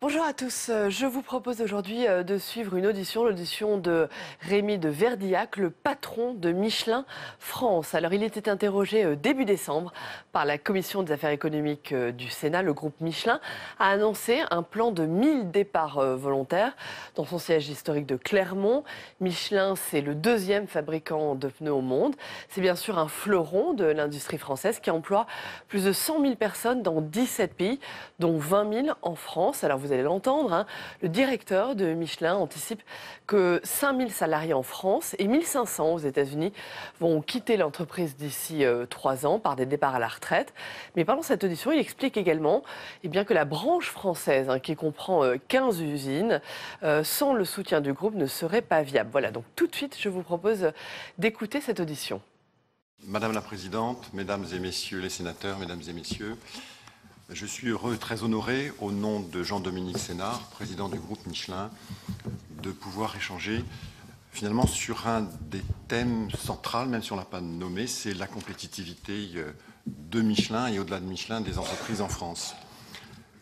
Bonjour à tous, je vous propose aujourd'hui de suivre l'audition de Rémi de Verdillac, le patron de Michelin France. Alors il était interrogé début décembre par la commission des affaires économiques du Sénat. Le groupe Michelin a annoncé un plan de 1000 départs volontaires dans son siège historique de Clermont. Michelin, c'est le deuxième fabricant de pneus au monde. C'est bien sûr un fleuron de l'industrie française qui emploie plus de 100 000 personnes dans 17 pays, dont 20 000 en France. Alors vous allez l'entendre, hein, le directeur de Michelin anticipe que 5 000 salariés en France et 1 500 aux États-Unis vont quitter l'entreprise d'ici 3 ans par des départs à la retraite. Mais pendant cette audition, il explique également que la branche française, qui comprend 15 usines, sans le soutien du groupe ne serait pas viable. Voilà, donc tout de suite, je vous propose d'écouter cette audition. Madame la Présidente, Mesdames et Messieurs les sénateurs, Mesdames et Messieurs, je suis heureux et très honoré, au nom de Jean-Dominique Sénard, président du groupe Michelin, de pouvoir échanger finalement sur un des thèmes centraux, même si on ne l'a pas nommé, c'est la compétitivité de Michelin et au-delà de Michelin des entreprises en France.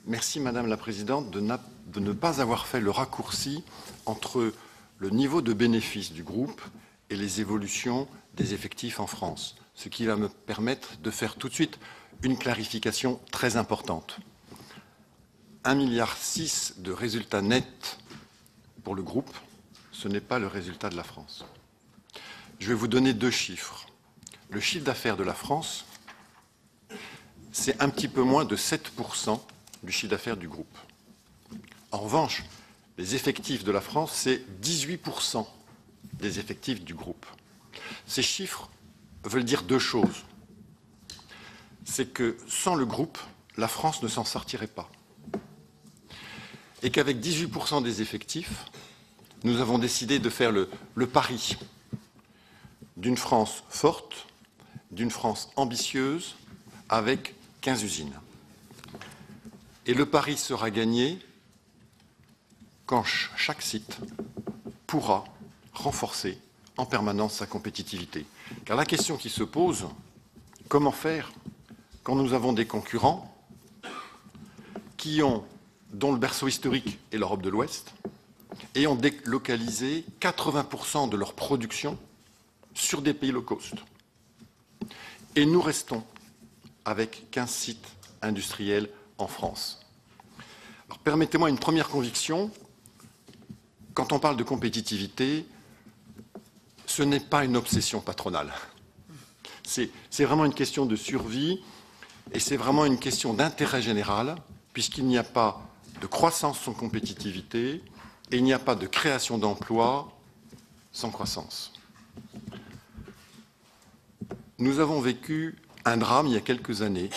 Merci Madame la Présidente de ne pas avoir fait le raccourci entre le niveau de bénéfice du groupe et les évolutions des effectifs en France, ce qui va me permettre de faire tout de suite une clarification très importante. 1,6 milliard de résultats nets pour le groupe, ce n'est pas le résultat de la France. Je vais vous donner 2 chiffres. Le chiffre d'affaires de la France, c'est un petit peu moins de 7% du chiffre d'affaires du groupe. En revanche, les effectifs de la France, c'est 18% des effectifs du groupe. Ces chiffres veulent dire 2 choses. C'est que sans le groupe, la France ne s'en sortirait pas. Et qu'avec 18% des effectifs, nous avons décidé de faire le pari d'une France forte, d'une France ambitieuse, avec 15 usines. Et le pari sera gagné quand chaque site pourra renforcer en permanence sa compétitivité. Car la question qui se pose, comment faire quand nous avons des concurrents dont le berceau historique est l'Europe de l'Ouest et ont délocalisé 80% de leur production sur des pays low cost. Et nous restons avec 15 sites industriels en France. Alors, permettez-moi une première conviction. Quand on parle de compétitivité, ce n'est pas une obsession patronale. C'est vraiment une question de survie et c'est vraiment une question d'intérêt général, puisqu'il n'y a pas de croissance sans compétitivité et il n'y a pas de création d'emplois sans croissance. Nous avons vécu un drame il y a quelques années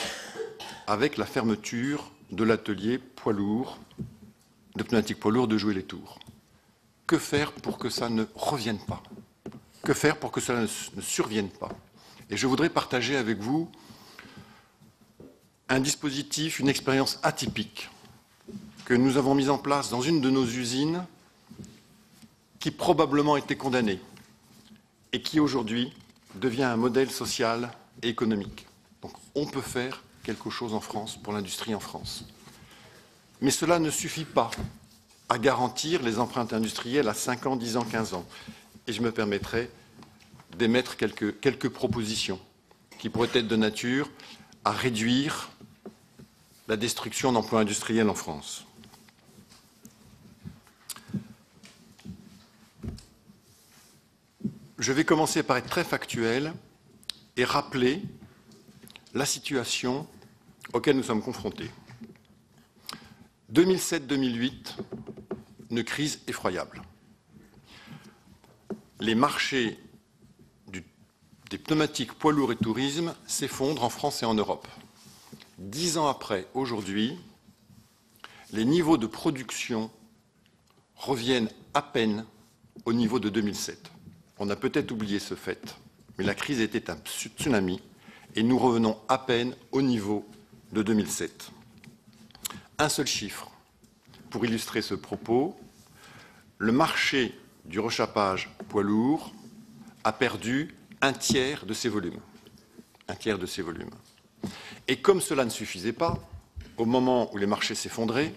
avec la fermeture de l'atelier poids lourd, de pneumatiques poids lourds de Joué-les-Tours. Que faire pour que ça ne revienne pas? Que faire pour que cela ne survienne pas? Et je voudrais partager avec vous un dispositif, une expérience atypique que nous avons mis en place dans une de nos usines qui probablement était condamnée et qui aujourd'hui devient un modèle social et économique. Donc on peut faire quelque chose en France pour l'industrie en France. Mais cela ne suffit pas à garantir les empreintes industrielles à 5 ans, 10 ans, 15 ans. Et je me permettrai d'émettre quelques propositions qui pourraient être de nature à réduire la destruction d'emplois industriels en France. Je vais commencer par être très factuel et rappeler la situation auquel nous sommes confrontés. 2007-2008, une crise effroyable. Les marchés des pneumatiques poids lourds et tourisme s'effondrent en France et en Europe. 10 ans après, aujourd'hui, les niveaux de production reviennent à peine au niveau de 2007. On a peut-être oublié ce fait, mais la crise était un tsunami et nous revenons à peine au niveau de 2007. Un seul chiffre. pour illustrer ce propos, le marché du rechappage poids lourd a perdu un tiers de ses volumes. Un tiers de ses volumes. Et comme cela ne suffisait pas, au moment où les marchés s'effondraient,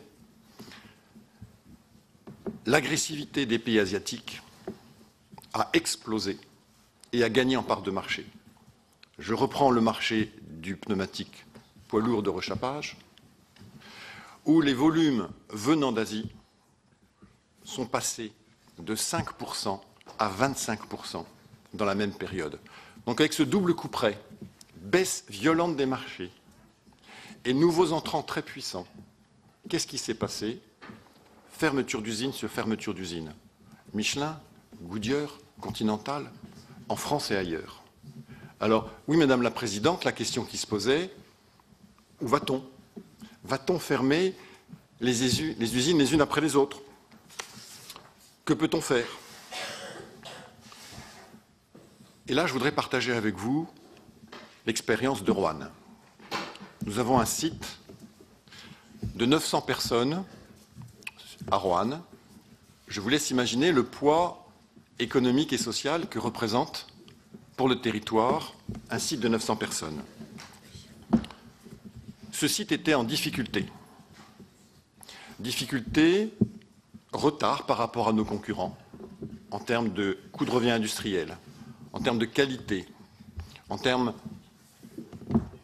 l'agressivité des pays asiatiques a explosé et a gagné en part de marché. Je reprends le marché du pneumatique poids lourd de rechappage, où les volumes venant d'Asie sont passés de 5% à 25% dans la même période. Donc avec ce double coup près, baisse violente des marchés et nouveaux entrants très puissants, qu'est-ce qui s'est passé? Fermeture d'usine sur fermeture d'usine. Michelin, Goodyear, Continental, en France et ailleurs. Alors, oui, Madame la Présidente, la question qui se posait, où va-t-on? Va-t-on fermer les usines les unes après les autres? Que peut-on faire? Et là, je voudrais partager avec vous l'expérience de Roanne. Nous avons un site de 900 personnes à Roanne. Je vous laisse imaginer le poids économique et social que représente pour le territoire un site de 900 personnes. Ce site était en difficulté. Difficulté, retard par rapport à nos concurrents en termes de coût de revient industriel, en termes de qualité, en termes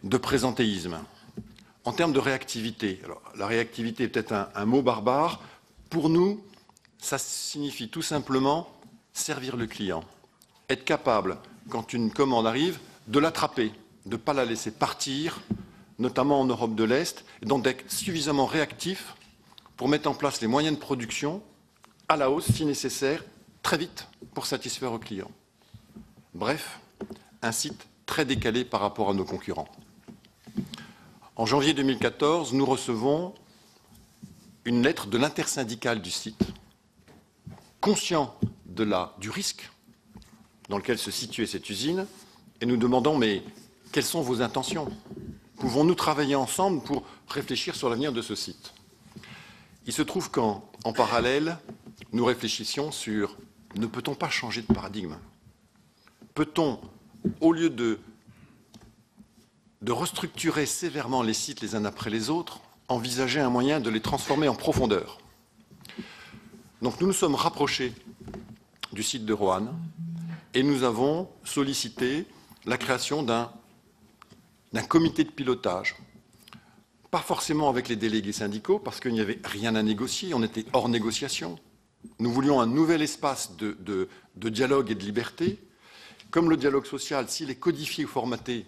de présentéisme, en termes de réactivité. Alors, la réactivité est peut-être un mot barbare. Pour nous, ça signifie tout simplement servir le client. Être capable, quand une commande arrive, de l'attraper, de ne pas la laisser partir, notamment en Europe de l'Est, et donc d'être suffisamment réactif pour mettre en place les moyens de production à la hausse, si nécessaire, très vite, pour satisfaire aux clients. Bref, un site très décalé par rapport à nos concurrents. En janvier 2014, nous recevons une lettre de l'intersyndicale du site, conscient du risque dans lequel se situait cette usine, et nous demandons, mais quelles sont vos intentions? Pouvons-nous travailler ensemble pour réfléchir sur l'avenir de ce site? Il se trouve qu'en parallèle, nous réfléchissions sur ne peut-on pas changer de paradigme? Peut-on, au lieu de restructurer sévèrement les sites les uns après les autres, envisager un moyen de les transformer en profondeur? Donc nous nous sommes rapprochés du site de Roanne et nous avons sollicité la création d'un comité de pilotage. Pas forcément avec les délégués syndicaux, parce qu'il n'y avait rien à négocier, on était hors négociation. Nous voulions un nouvel espace de dialogue et de liberté. Comme le dialogue social, s'il est codifié ou formaté,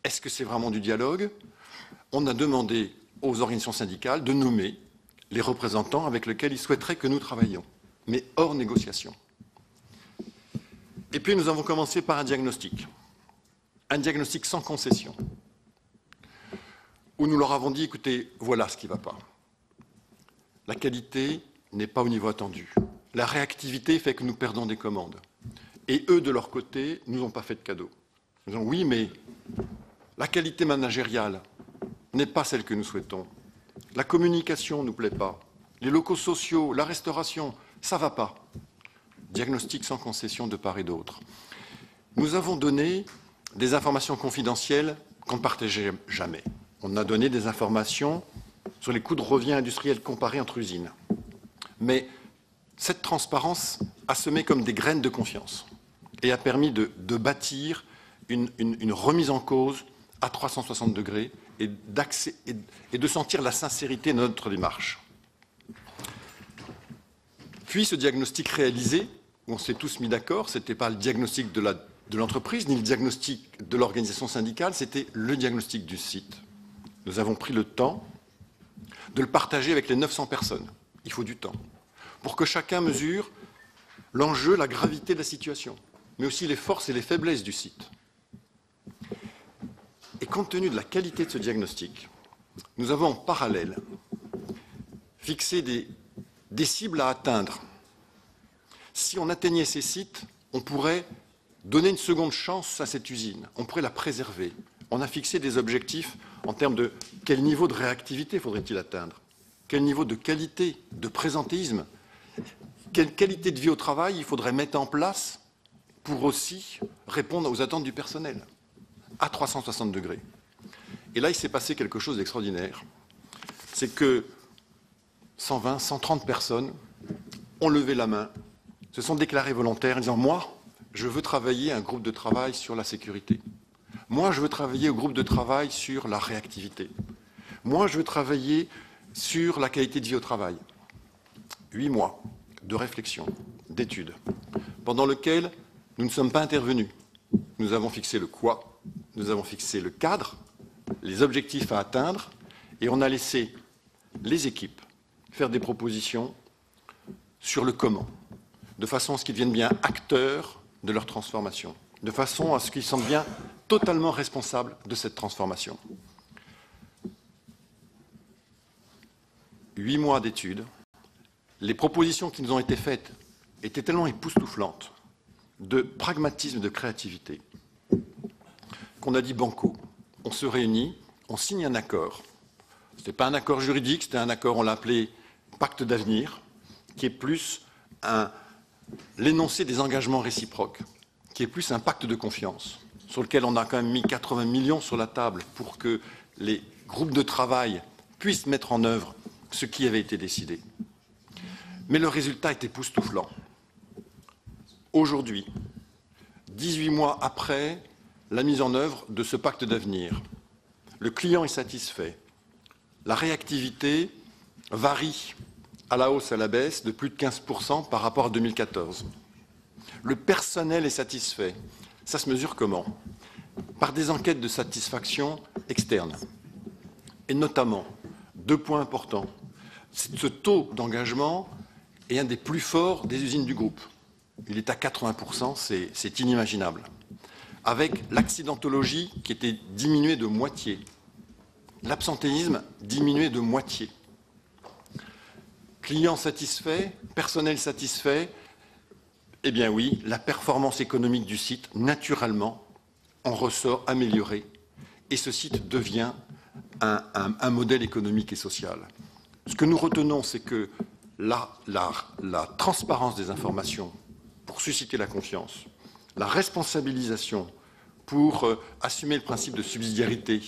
est-ce que c'est vraiment du dialogue? On a demandé aux organisations syndicales de nommer les représentants avec lesquels ils souhaiteraient que nous travaillions, mais hors négociation. Et puis nous avons commencé par un diagnostic sans concession, où nous leur avons dit, écoutez, voilà ce qui ne va pas. La qualité n'est pas au niveau attendu. La réactivité fait que nous perdons des commandes. Et eux, de leur côté, nous ont pas fait de cadeau. Nous disons, oui, mais la qualité managériale n'est pas celle que nous souhaitons. La communication ne nous plaît pas. Les locaux sociaux, la restauration, ça ne va pas. Diagnostic sans concession de part et d'autre. Nous avons donné des informations confidentielles qu'on ne partageait jamais. On a donné des informations sur les coûts de revient industriel comparés entre usines. Mais cette transparence a semé comme des graines de confiance et a permis de bâtir une remise en cause à 360 degrés et de sentir la sincérité de notre démarche. Puis ce diagnostic réalisé, où on s'est tous mis d'accord, ce n'était pas le diagnostic de l'entreprise ni le diagnostic de l'organisation syndicale, c'était le diagnostic du site. Nous avons pris le temps de le partager avec les 900 personnes. Il faut du temps. Pour que chacun mesure l'enjeu, la gravité de la situation, mais aussi les forces et les faiblesses du site. Et compte tenu de la qualité de ce diagnostic, nous avons en parallèle fixé des cibles à atteindre. Si on atteignait ces sites, on pourrait donner une seconde chance à cette usine, on pourrait la préserver. On a fixé des objectifs en termes de quel niveau de réactivité faudrait-il atteindre. quel niveau de qualité, de présentéisme, quelle qualité de vie au travail il faudrait mettre en place pour aussi répondre aux attentes du personnel, à 360 degrés. Et là, il s'est passé quelque chose d'extraordinaire. C'est que 120, 130 personnes ont levé la main, se sont déclarées volontaires en disant « Moi, je veux travailler un groupe de travail sur la sécurité. Moi, je veux travailler au groupe de travail sur la réactivité. Moi, je veux travailler sur la qualité de vie au travail. » 8 mois de réflexion, d'études, pendant lesquels nous ne sommes pas intervenus. Nous avons fixé le quoi, nous avons fixé le cadre, les objectifs à atteindre, et on a laissé les équipes faire des propositions sur le comment, de façon à ce qu'ils deviennent bien acteurs de leur transformation, de façon à ce qu'ils sentent bien totalement responsables de cette transformation. 8 mois d'études, les propositions qui nous ont été faites étaient tellement époustouflantes de pragmatisme, de créativité, qu'on a dit banco. On se réunit, on signe un accord. Ce n'était pas un accord juridique, c'était un accord, on l'a appelé pacte d'avenir, qui est plus l'énoncé des engagements réciproques, qui est plus un pacte de confiance, sur lequel on a quand même mis 80 millions sur la table pour que les groupes de travail puissent mettre en œuvre ce qui avait été décidé. Mais le résultat est époustouflant. Aujourd'hui, 18 mois après la mise en œuvre de ce pacte d'avenir, le client est satisfait. La réactivité varie à la hausse et à la baisse de plus de 15% par rapport à 2014. Le personnel est satisfait. Ça se mesure comment? Par des enquêtes de satisfaction externes. Et notamment, 2 points importants. Ce taux d'engagement est un des plus forts des usines du groupe. Il est à 80%, c'est inimaginable. Avec l'accidentologie qui était diminuée de moitié. L'absentéisme diminué de moitié. Clients satisfaits, personnel satisfait, eh bien oui, la performance économique du site, naturellement, en ressort améliorée. Et ce site devient un modèle économique et social. Ce que nous retenons, c'est que la transparence des informations pour susciter la confiance, la responsabilisation pour assumer le principe de subsidiarité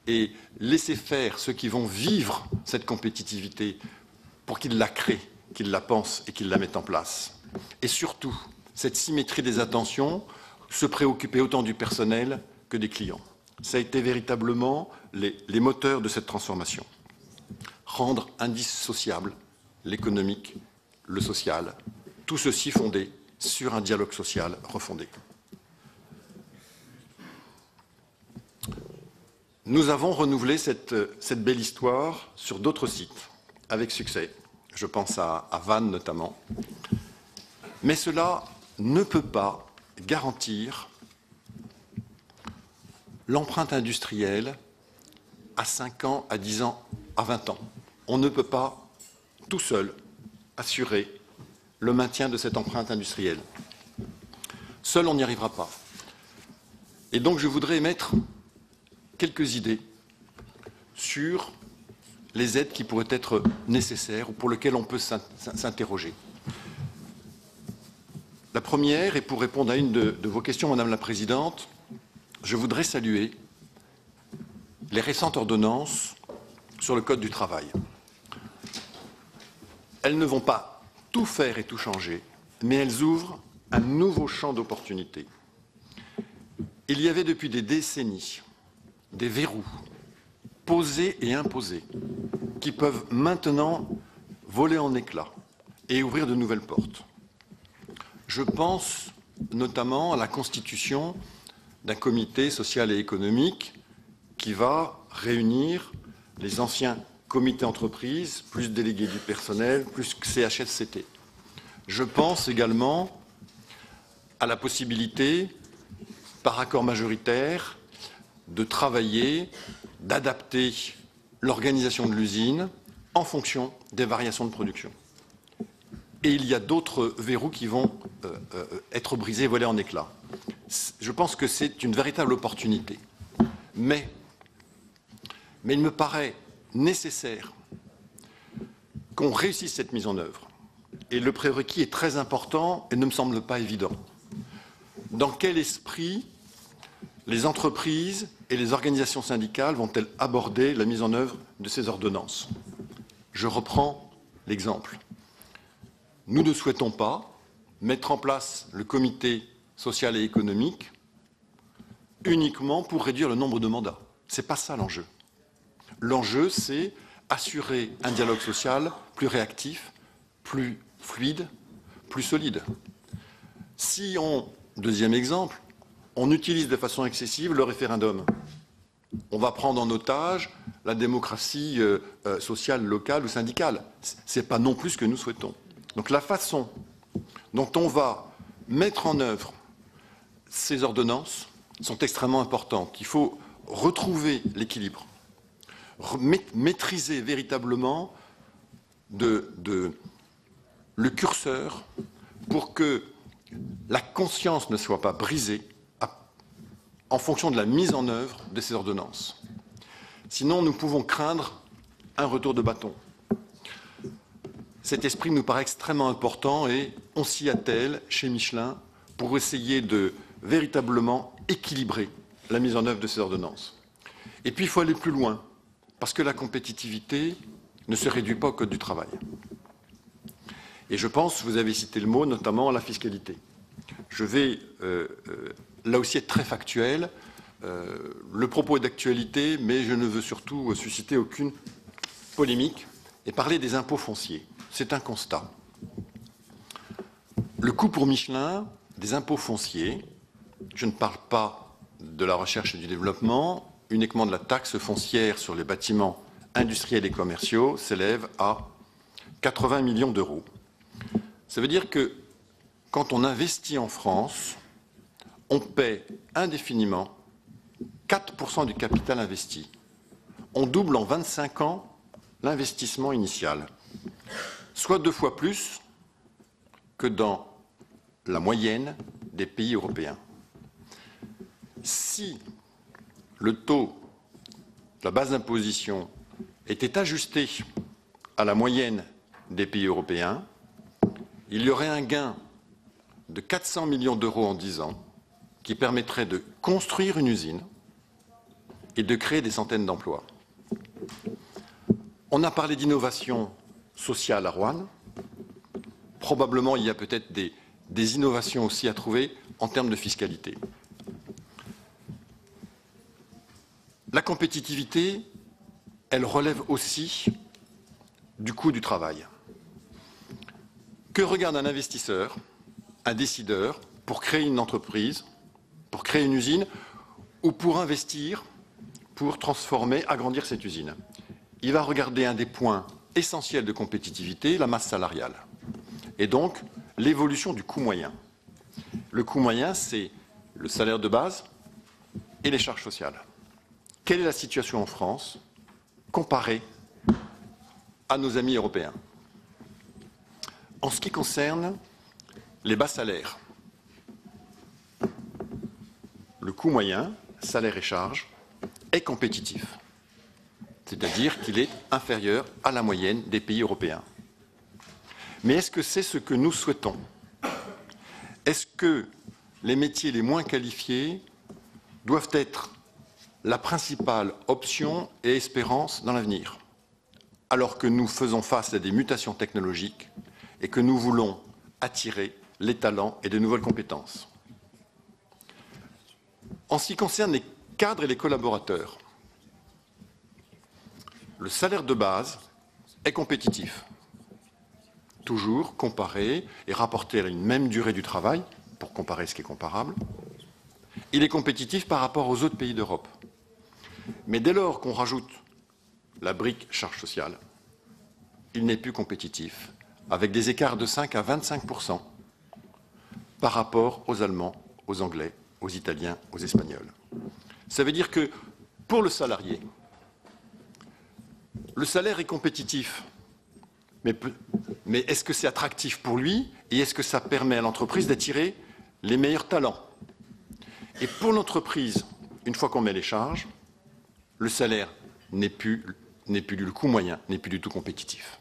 et laisser faire ceux qui vont vivre cette compétitivité pour qu'ils la créent, qu'ils la pensent et qu'ils la mettent en place. Et surtout, cette symétrie des attentions, se préoccuper autant du personnel que des clients. Ça a été véritablement les moteurs de cette transformation. Rendre indissociable l'économique, le social, tout ceci fondé sur un dialogue social refondé. Nous avons renouvelé cette belle histoire sur d'autres sites, avec succès. Je pense à Vannes notamment. Mais cela ne peut pas garantir l'empreinte industrielle à 5 ans, à 10 ans, à 20 ans. On ne peut pas tout seul assurer le maintien de cette empreinte industrielle. Seul, on n'y arrivera pas. Et donc, je voudrais émettre quelques idées sur les aides qui pourraient être nécessaires ou pour lesquelles on peut s'interroger. La première, et pour répondre à une de vos questions, Madame la Présidente, je voudrais saluer les récentes ordonnances sur le Code du travail. Elles ne vont pas tout faire et tout changer, mais elles ouvrent un nouveau champ d'opportunités. Il y avait depuis des décennies des verrous posés et imposés qui peuvent maintenant voler en éclats et ouvrir de nouvelles portes. Je pense notamment à la constitution d'un comité social et économique qui va réunir les anciens comités entreprises, plus délégués du personnel, plus CHSCT. Je pense également à la possibilité, par accord majoritaire, de travailler, d'adapter l'organisation de l'usine en fonction des variations de production. Et il y a d'autres verrous qui vont être brisés, volés en éclats. Je pense que c'est une véritable opportunité. Mais il me paraît nécessaire qu'on réussisse cette mise en œuvre. Et le prérequis est très important et ne me semble pas évident. Dans quel esprit les entreprises et les organisations syndicales vont-elles aborder la mise en œuvre de ces ordonnances? Je reprends l'exemple. Nous ne souhaitons pas mettre en place le comité social et économique uniquement pour réduire le nombre de mandats. Ce n'est pas ça l'enjeu. L'enjeu, c'est assurer un dialogue social plus réactif, plus fluide, plus solide. Si deuxième exemple, on utilise de façon excessive le référendum, on va prendre en otage la démocratie sociale, locale ou syndicale. Ce n'est pas non plus ce que nous souhaitons. Donc la façon dont on va mettre en œuvre ces ordonnances sont extrêmement importantes. Il faut retrouver l'équilibre, maîtriser véritablement le curseur pour que la conscience ne soit pas brisée en fonction de la mise en œuvre de ces ordonnances. Sinon, nous pouvons craindre un retour de bâton. Cet esprit nous paraît extrêmement important et on s'y attelle chez Michelin pour essayer de véritablement équilibrer la mise en œuvre de ces ordonnances. Et puis, il faut aller plus loin, parce que la compétitivité ne se réduit pas au code du travail. Et je pense, vous avez cité le mot, notamment la fiscalité. Je vais là aussi être très factuel. Le propos est d'actualité, mais je ne veux surtout susciter aucune polémique et parler des impôts fonciers. C'est un constat. Le coût pour Michelin des impôts fonciers, je ne parle pas de la recherche et du développement, uniquement de la taxe foncière sur les bâtiments industriels et commerciaux, s'élève à 80 millions d'euros. Ça veut dire que quand on investit en France, on paie indéfiniment 4% du capital investi. On double en 25 ans l'investissement initial, soit 2 fois plus que dans la moyenne des pays européens. Si le taux de la base d'imposition était ajusté à la moyenne des pays européens, il y aurait un gain de 400 millions d'euros en 10 ans qui permettrait de construire une usine et de créer des centaines d'emplois. On a parlé d'innovation sociale à Roanne. Probablement, il y a peut-être des innovations aussi à trouver en termes de fiscalité. La compétitivité, elle relève aussi du coût du travail. Que regarde un investisseur, un décideur, pour créer une entreprise, pour créer une usine, ou pour investir, pour transformer, agrandir cette usine? Il va regarder un des points essentiels de compétitivité, la masse salariale. Et donc, l'évolution du coût moyen. Le coût moyen, c'est le salaire de base et les charges sociales. Quelle est la situation en France comparée à nos amis européens? En ce qui concerne les bas salaires, le coût moyen, salaire et charges, est compétitif. C'est-à-dire qu'il est inférieur à la moyenne des pays européens. Mais est-ce que c'est ce que nous souhaitons? Est-ce que les métiers les moins qualifiés doivent être la principale option et espérance dans l'avenir, alors que nous faisons face à des mutations technologiques et que nous voulons attirer les talents et de nouvelles compétences? En ce qui concerne les cadres et les collaborateurs, le salaire de base est compétitif, toujours comparé et rapporté à une même durée du travail, pour comparer ce qui est comparable. Il est compétitif par rapport aux autres pays d'Europe. Mais dès lors qu'on rajoute la brique charge sociale, il n'est plus compétitif, avec des écarts de 5 à 25% par rapport aux Allemands, aux Anglais, aux Italiens, aux Espagnols. Ça veut dire que pour le salarié, le salaire est compétitif, mais est-ce que c'est attractif pour lui et est-ce que ça permet à l'entreprise d'attirer les meilleurs talents? Et pour l'entreprise, une fois qu'on met les charges, le salaire n'est plus le coût moyen, n'est plus du tout compétitif.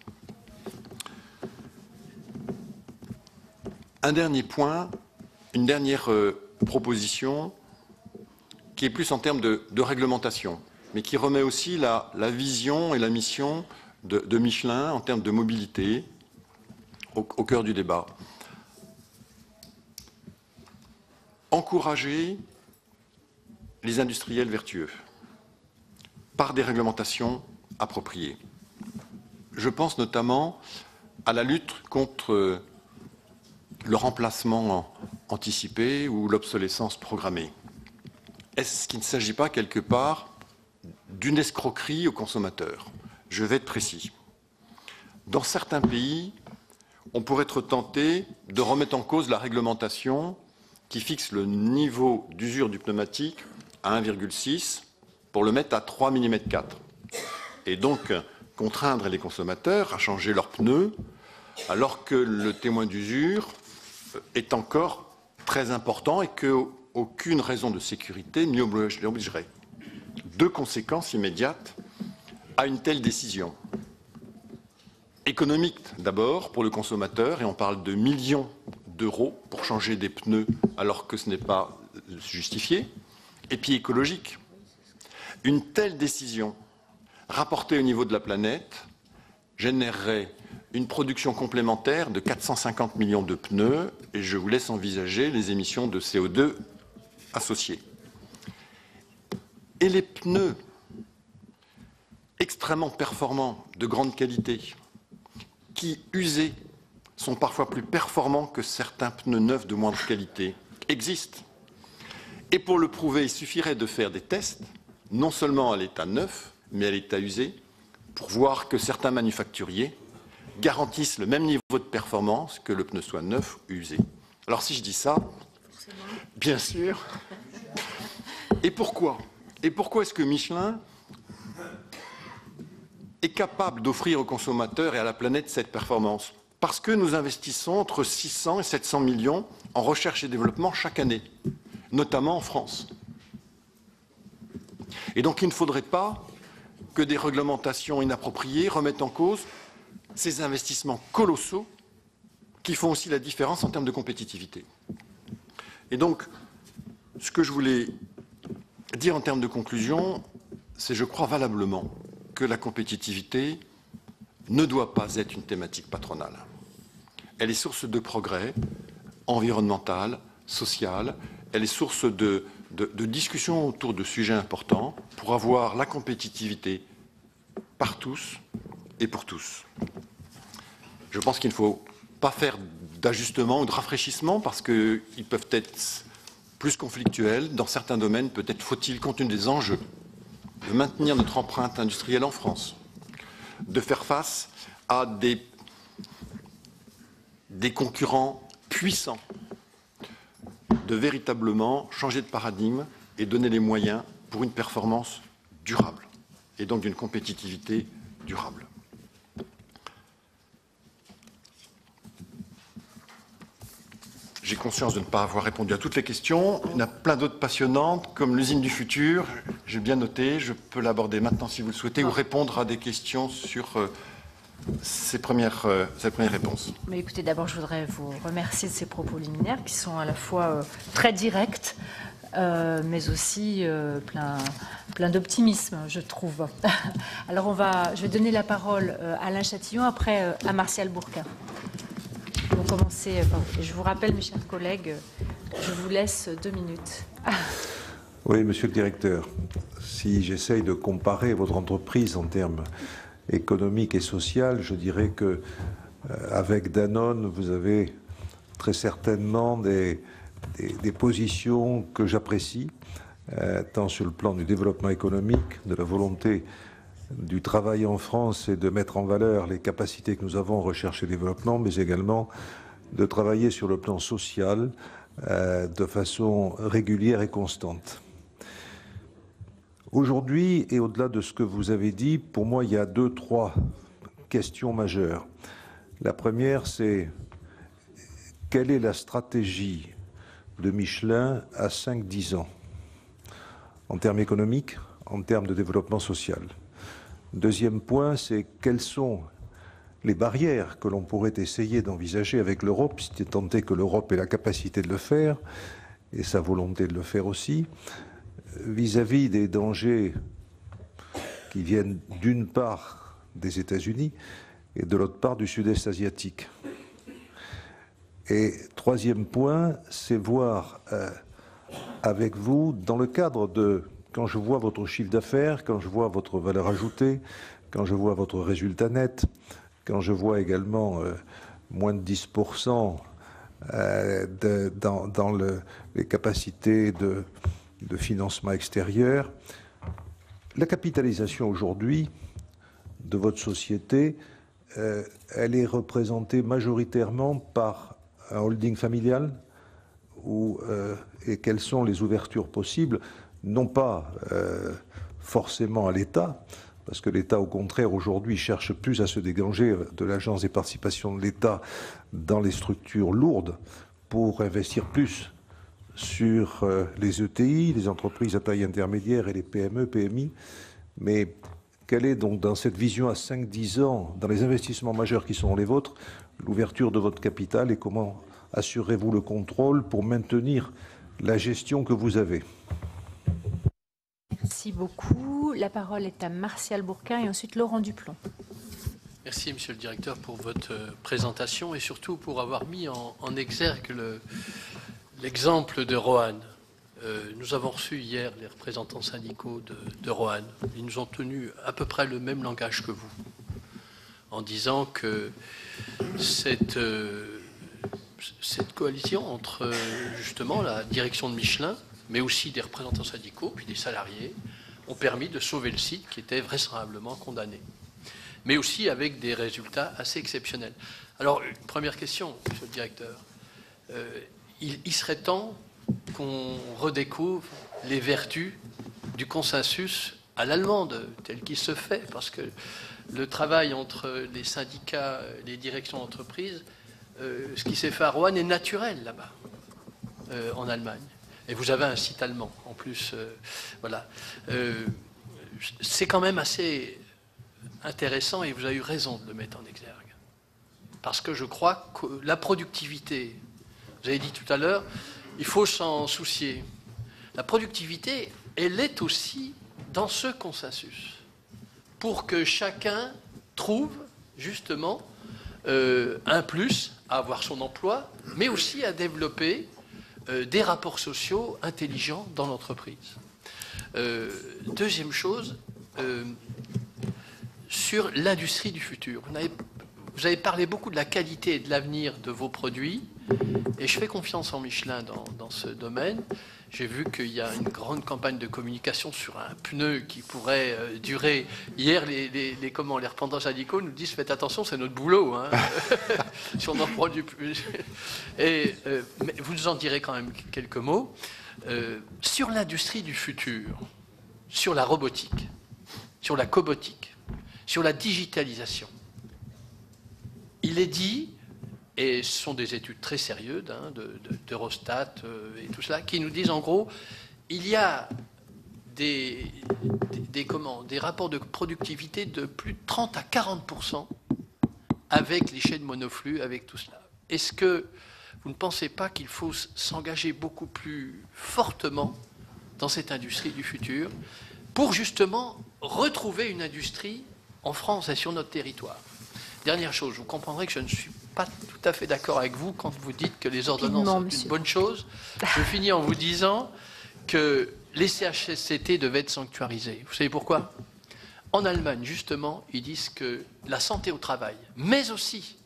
Un dernier point, une dernière proposition qui est plus en termes de réglementation, mais qui remet aussi la vision et la mission de Michelin en termes de mobilité au cœur du débat. Encourager les industriels vertueux par des réglementations appropriées. Je pense notamment à la lutte contre le remplacement anticipé ou l'obsolescence programmée. Est-ce qu'il ne s'agit pas quelque part d'une escroquerie aux consommateurs? Je vais être précis. Dans certains pays, on pourrait être tenté de remettre en cause la réglementation qui fixe le niveau d'usure du pneumatique à 1,6 pour le mettre à 3 mm 4. Et donc contraindre les consommateurs à changer leurs pneus alors que le témoin d'usure est encore très important et qu'aucune raison de sécurité n'y obligerait. Deux conséquences immédiates à une telle décision. Économique d'abord pour le consommateur, et on parle de millions d'euros pour changer des pneus alors que ce n'est pas justifié, et puis écologique. Une telle décision, rapportée au niveau de la planète, générerait une production complémentaire de 450 millions de pneus, et je vous laisse envisager les émissions de CO2 associées. Et les pneus extrêmement performants, de grande qualité, qui, usés, sont parfois plus performants que certains pneus neufs de moindre qualité, existent. Et pour le prouver, il suffirait de faire des tests, non seulement à l'état neuf, mais à l'état usé, pour voir que certains manufacturiers garantissent le même niveau de performance que le pneu soit neuf ou usé. Alors si je dis ça, bien sûr. Et pourquoi? Et pourquoi est-ce que Michelin est capable d'offrir aux consommateurs et à la planète cette performance? Parce que nous investissons entre 600 et 700 millions en recherche et développement chaque année, notamment en France. Et donc il ne faudrait pas que des réglementations inappropriées remettent en cause ces investissements colossaux qui font aussi la différence en termes de compétitivité. Et donc, ce que je voulais dire en termes de conclusion, c'est, je crois valablement, que la compétitivité ne doit pas être une thématique patronale. Elle est source de progrès environnemental, social, elle est source de discussions autour de sujets importants pour avoir la compétitivité par tous et pour tous. Je pense qu'il ne faut pas faire d'ajustement ou de rafraîchissement parce qu'ils peuvent être plus conflictuels. Dans certains domaines, peut-être faut-il, compte tenu des enjeux, de maintenir notre empreinte industrielle en France, de faire face à des concurrents puissants, de véritablement changer de paradigme et donner les moyens pour une performance durable et donc d'une compétitivité durable. J'ai conscience de ne pas avoir répondu à toutes les questions. Il y en a plein d'autres passionnantes, comme l'usine du futur. J'ai bien noté, je peux l'aborder maintenant si vous le souhaitez, ou répondre à des questions sur ces premières réponses. Mais écoutez, d'abord, je voudrais vous remercier de ces propos liminaires qui sont à la fois très directs, mais aussi plein d'optimisme, je trouve. Alors, je vais donner la parole à Alain Chatillon, après à Martial Bourquin. Nous allons commencer. Je vous rappelle, mes chers collègues, je vous laisse 2 minutes. Oui, monsieur le directeur, si j'essaye de comparer votre entreprise en termes économiques et sociaux, je dirais que avec Danone, vous avez très certainement des positions que j'apprécie, tant sur le plan du développement économique, de la volonté du travail en France et de mettre en valeur les capacités que nous avons en recherche et développement, mais également de travailler sur le plan social de façon régulière et constante. Aujourd'hui, et au-delà de ce que vous avez dit, pour moi, il y a 2-3 questions majeures. La première, c'est quelle est la stratégie de Michelin à 5-10 ans, en termes économiques, en termes de développement social? Deuxième point, c'est quelles sont les barrières que l'on pourrait essayer d'envisager avec l'Europe, si tant est que l'Europe ait la capacité de le faire, et sa volonté de le faire aussi, vis-à-vis des dangers qui viennent d'une part des États-Unis et de l'autre part du Sud-Est asiatique. Et troisième point, c'est voir avec vous, dans le cadre de, quand je vois votre chiffre d'affaires, quand je vois votre valeur ajoutée, quand je vois votre résultat net, quand je vois également moins de 10% dans les capacités de financement extérieur, la capitalisation aujourd'hui de votre société, elle est représentée majoritairement par un holding familial et quelles sont les ouvertures possibles, non pas forcément à l'État, parce que l'État, au contraire, aujourd'hui, cherche plus à se dégager de l'Agence des participations de l'État dans les structures lourdes pour investir plus sur les ETI, les entreprises à taille intermédiaire et les PME, PMI. Mais quelle est donc, dans cette vision à 5-10 ans, dans les investissements majeurs qui sont les vôtres, l'ouverture de votre capital et comment assurez-vous le contrôle pour maintenir la gestion que vous avez? Merci beaucoup. La parole est à Martial Bourquin et ensuite Laurent Duplon. Merci, Monsieur le Directeur, pour votre présentation et surtout pour avoir mis en exergue l'exemple de Roanne. Nous avons reçu hier les représentants syndicaux de Roanne. Ils nous ont tenu à peu près le même langage que vous, en disant que cette coalition entre justement la direction de Michelin, mais aussi des représentants syndicaux, puis des salariés, ont permis de sauver le site qui était vraisemblablement condamné. Mais aussi avec des résultats assez exceptionnels. Alors, une première question, Monsieur le Directeur. Il serait temps qu'on redécouvre les vertus du consensus à l'allemande, tel qu'il se fait, parce que le travail entre les syndicats, les directions d'entreprise, ce qui s'est fait à Roanne est naturel là-bas, en Allemagne. Et vous avez un site allemand, en plus. Voilà. C'est quand même assez intéressant, et vous avez eu raison de le mettre en exergue. Parce que je crois que la productivité, vous avez dit tout à l'heure, il faut s'en soucier. La productivité, elle est aussi dans ce consensus. Pour que chacun trouve, justement, un plus à avoir son emploi, mais aussi à développer des rapports sociaux intelligents dans l'entreprise. Deuxième chose, sur l'industrie du futur. Vous avez parlé beaucoup de la qualité et de l'avenir de vos produits, et je fais confiance en Michelin dans ce domaine. J'ai vu qu'il y a une grande campagne de communication sur un pneu qui pourrait durer. Hier, les représentants syndicaux nous disent « Faites attention, c'est notre boulot, hein, si on en produit plus. » Mais vous nous en direz quand même quelques mots. Sur l'industrie du futur, sur la robotique, sur la cobotique, sur la digitalisation, il est dit, et ce sont des études très sérieuses d'Eurostat et tout cela, qui nous disent en gros, il y a des rapports de productivité de plus de 30 à 40% avec les chaînes monoflux, avec tout cela. Est-ce que vous ne pensez pas qu'il faut s'engager beaucoup plus fortement dans cette industrie du futur pour justement retrouver une industrie en France et sur notre territoire? Dernière chose, vous comprendrez que je ne suis pas tout à fait d'accord avec vous quand vous dites que les ordonnances sont une bonne chose. Je finis en vous disant que les CHSCT devaient être sanctuarisés. Vous savez pourquoi? En Allemagne, justement, ils disent que la santé au travail, mais aussi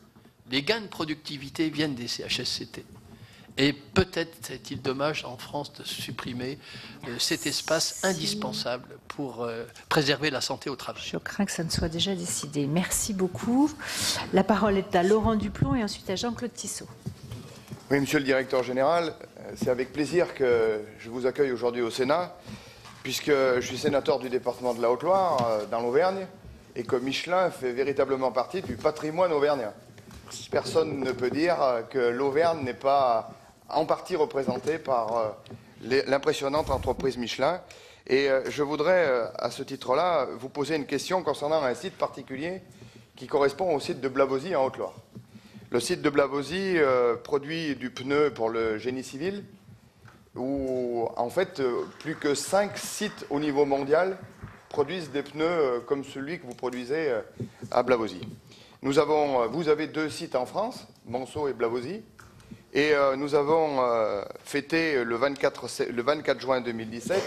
les gains de productivité viennent des CHSCT. Et peut-être est-il dommage en France de supprimer cet espace indispensable pour préserver la santé au travail. Je crains que ça ne soit déjà décidé. Merci beaucoup. La parole est à Laurent Duplon et ensuite à Jean-Claude Tissot. Oui, Monsieur le Directeur Général, c'est avec plaisir que je vous accueille aujourd'hui au Sénat, puisque je suis sénateur du département de la Haute-Loire, dans l'Auvergne, et que Michelin fait véritablement partie du patrimoine auvergnat. Personne ne peut dire que l'Auvergne n'est pas en partie représentée par l'impressionnante entreprise Michelin. Et je voudrais, à ce titre-là, vous poser une question concernant un site particulier qui correspond au site de Blavozy en Haute-Loire. Le site de Blavozy produit du pneu pour le génie civil, où en fait plus que 5 sites au niveau mondial produisent des pneus comme celui que vous produisez à Blavozy. Vous avez 2 sites en France, Monceau et Blavozy, et nous avons fêté le 24 juin 2017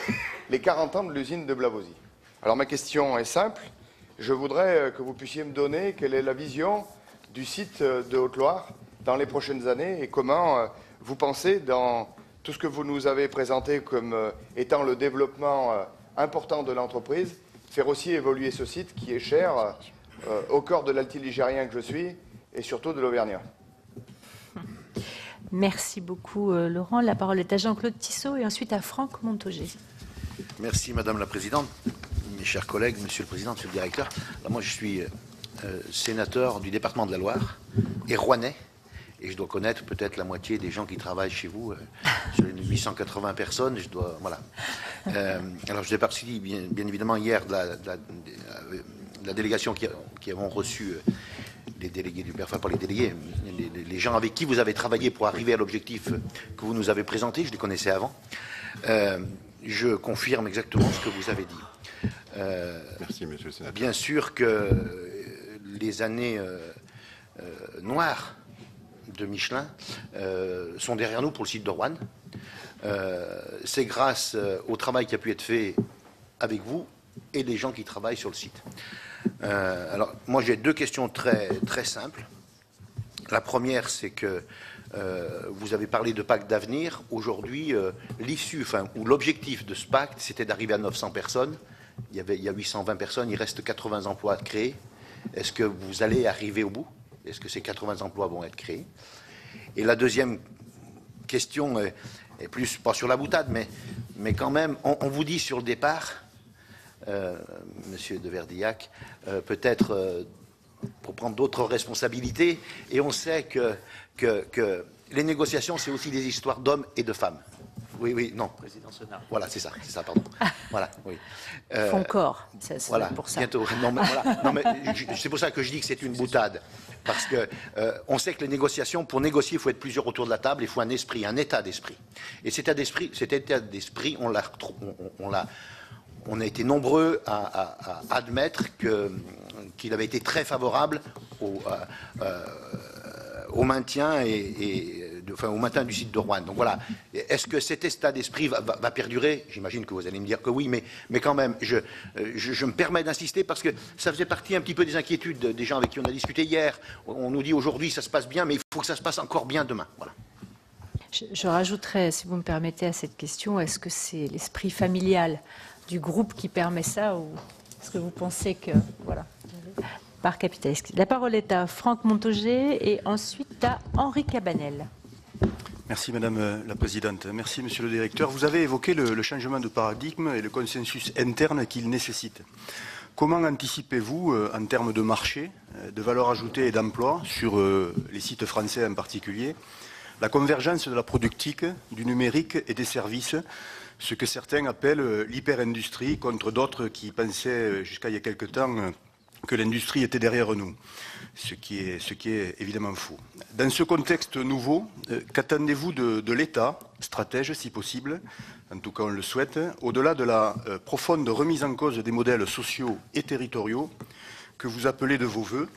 les 40 ans de l'usine de Blavozy. Alors ma question est simple, je voudrais que vous puissiez me donner quelle est la vision du site de Haute-Loire dans les prochaines années et comment vous pensez, dans tout ce que vous nous avez présenté comme étant le développement important de l'entreprise, faire aussi évoluer ce site qui est cher au cœur de l'altiligérien que je suis et surtout de l'Auvergnat. Merci beaucoup, Laurent. La parole est à Jean-Claude Tissot et ensuite à Franck Montaugé. Merci, Madame la Présidente. Mes chers collègues, Monsieur le Président, Monsieur le Directeur. Alors, moi, je suis sénateur du département de la Loire et rouennais. Et je dois connaître peut-être la moitié des gens qui travaillent chez vous. Sur les 880 personnes, je dois... Voilà. Alors, je fais partie, bien évidemment, hier de la délégation qui avons reçu... les délégués du PERFA, pas les délégués, les gens avec qui vous avez travaillé pour arriver à l'objectif que vous nous avez présenté, je les connaissais avant. Je confirme exactement ce que vous avez dit. Merci, monsieur le sénateur. Bien sûr que les années noires de Michelin sont derrière nous pour le site de Roanne. C'est grâce au travail qui a pu être fait avec vous et les gens qui travaillent sur le site. Alors, moi, j'ai 2 questions très, très simples. La première, c'est que vous avez parlé de pacte d'avenir. Aujourd'hui, l'issue, ou l'objectif de ce pacte, c'était d'arriver à 900 personnes. Il y a 820 personnes, il reste 80 emplois à créer. Est-ce que vous allez arriver au bout? Est-ce que ces 80 emplois vont être créés? Et la deuxième question est plus, pas sur la boutade, mais quand même, on vous dit sur le départ... Monsieur de Verdillac, peut-être pour prendre d'autres responsabilités. Et on sait que les négociations, c'est aussi des histoires d'hommes et de femmes. Oui, non. Président Senard. Voilà, c'est ça, pardon. Voilà, oui. Foncorps, c'est voilà, pour ça. Bientôt. Non, mais, voilà. Non, mais c'est pour ça que je dis que c'est une boutade. Parce que on sait que les négociations, pour négocier, il faut être plusieurs autour de la table, il faut un esprit, un état d'esprit. Et cet état d'esprit, on a été nombreux à admettre qu'il avait été très favorable au maintien au maintien du site de Roanne. Donc voilà. Est-ce que cet état d'esprit va perdurer? J'imagine que vous allez me dire que oui, mais quand même, je me permets d'insister parce que ça faisait partie un petit peu des inquiétudes des gens avec qui on a discuté hier. On nous dit aujourd'hui ça se passe bien, mais il faut que ça se passe encore bien demain. Voilà. Je rajouterais, si vous me permettez, à cette question, est-ce que c'est l'esprit familial du groupe qui permet ça, ou est-ce que vous pensez que, voilà, par capitaliste? La parole est à Franck Montaugé et ensuite à Henri Cabanel. Merci Madame la Présidente. Merci Monsieur le Directeur. Vous avez évoqué le changement de paradigme et le consensus interne qu'il nécessite. Comment anticipez-vous, en termes de marché, de valeur ajoutée et d'emploi, sur les sites français en particulier, la convergence de la productique, du numérique et des services, ce que certains appellent l'hyper-industrie, contre d'autres qui pensaient jusqu'à il y a quelque temps que l'industrie était derrière nous, ce qui est évidemment faux. Dans ce contexte nouveau, qu'attendez-vous de l'État, stratège si possible, en tout cas on le souhaite, au-delà de la profonde remise en cause des modèles sociaux et territoriaux que vous appelez de vos voeux,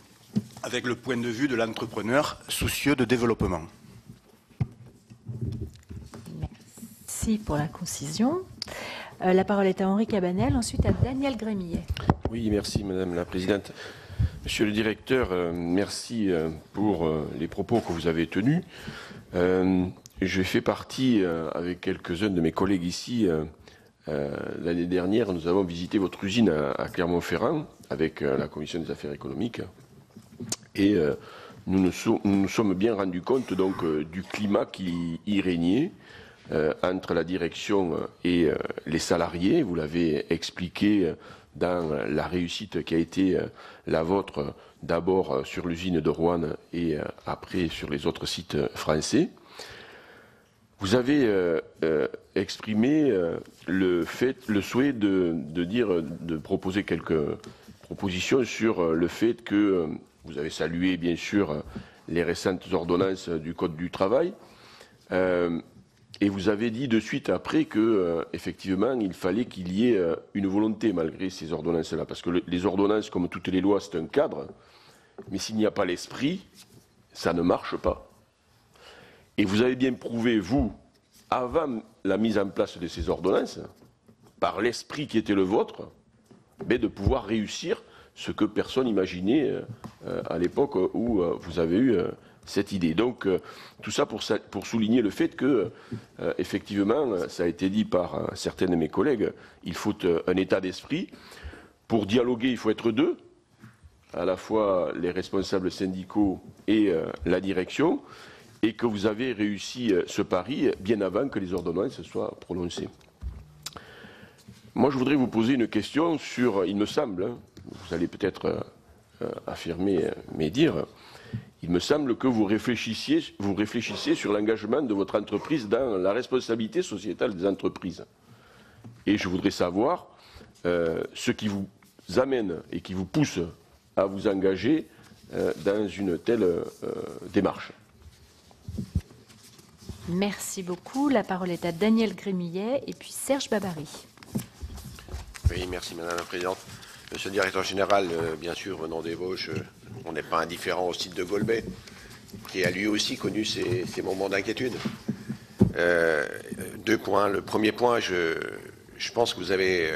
avec le point de vue de l'entrepreneur soucieux de développement? Merci pour la concision. La parole est à Henri Cabanel, ensuite à Daniel Grémillet. Oui, merci Madame la Présidente. Monsieur le Directeur, merci pour les propos que vous avez tenus. Je fais partie, avec quelques-uns de mes collègues ici, l'année dernière, nous avons visité votre usine à Clermont-Ferrand avec la Commission des affaires économiques. Et nous nous sommes bien rendus compte donc, du climat qui y régnait entre la direction et les salariés. Vous l'avez expliqué dans la réussite qui a été la vôtre, d'abord sur l'usine de Roanne et après sur les autres sites français. Vous avez exprimé le souhait de proposer quelques proposition sur le fait que vous avez salué, bien sûr, les récentes ordonnances du Code du travail. Et vous avez dit de suite après que, effectivement, il fallait qu'il y ait une volonté malgré ces ordonnances-là. Parce que les ordonnances, comme toutes les lois, c'est un cadre. Mais s'il n'y a pas l'esprit, ça ne marche pas. Et vous avez bien prouvé, vous, avant la mise en place de ces ordonnances, par l'esprit qui était le vôtre, mais de pouvoir réussir ce que personne n'imaginait à l'époque où vous avez eu cette idée. Donc, tout ça pour souligner le fait que, effectivement, ça a été dit par certains de mes collègues, il faut un état d'esprit. Pour dialoguer, il faut être deux, à la fois les responsables syndicaux et la direction, et que vous avez réussi ce pari bien avant que les ordonnances soient prononcées. Moi, je voudrais vous poser une question sur, il me semble, hein, vous allez peut-être affirmer mes dires, il me semble que vous réfléchissez sur l'engagement de votre entreprise dans la responsabilité sociétale des entreprises. Et je voudrais savoir ce qui vous amène et qui vous pousse à vous engager dans une telle démarche. Merci beaucoup. La parole est à Daniel Grémillet et puis Serge Babary. Oui, merci Madame la Présidente. Monsieur le Directeur Général, bien sûr, venant des Vosges, on n'est pas indifférent au site de Golbet, qui a lui aussi connu ces moments d'inquiétude. 2 points. Le premier point, je pense que vous avez,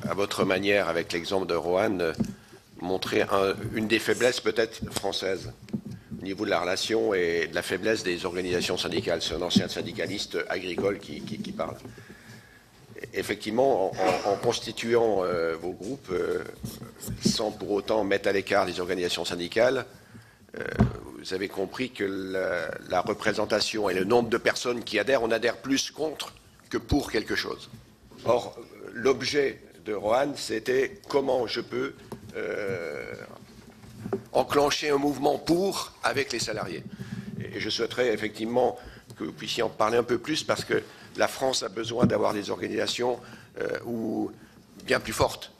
à votre manière, avec l'exemple de Roanne, montré une des faiblesses peut-être françaises au niveau de la relation et de la faiblesse des organisations syndicales. C'est un ancien syndicaliste agricole qui parle. Effectivement, en constituant vos groupes, sans pour autant mettre à l'écart les organisations syndicales, vous avez compris que la représentation et le nombre de personnes qui adhèrent, on adhère plus contre que pour quelque chose. Or, l'objet de Roanne, c'était comment je peux enclencher un mouvement pour avec les salariés. Et je souhaiterais effectivement que vous puissiez en parler un peu plus parce que la France a besoin d'avoir des organisations bien plus fortes,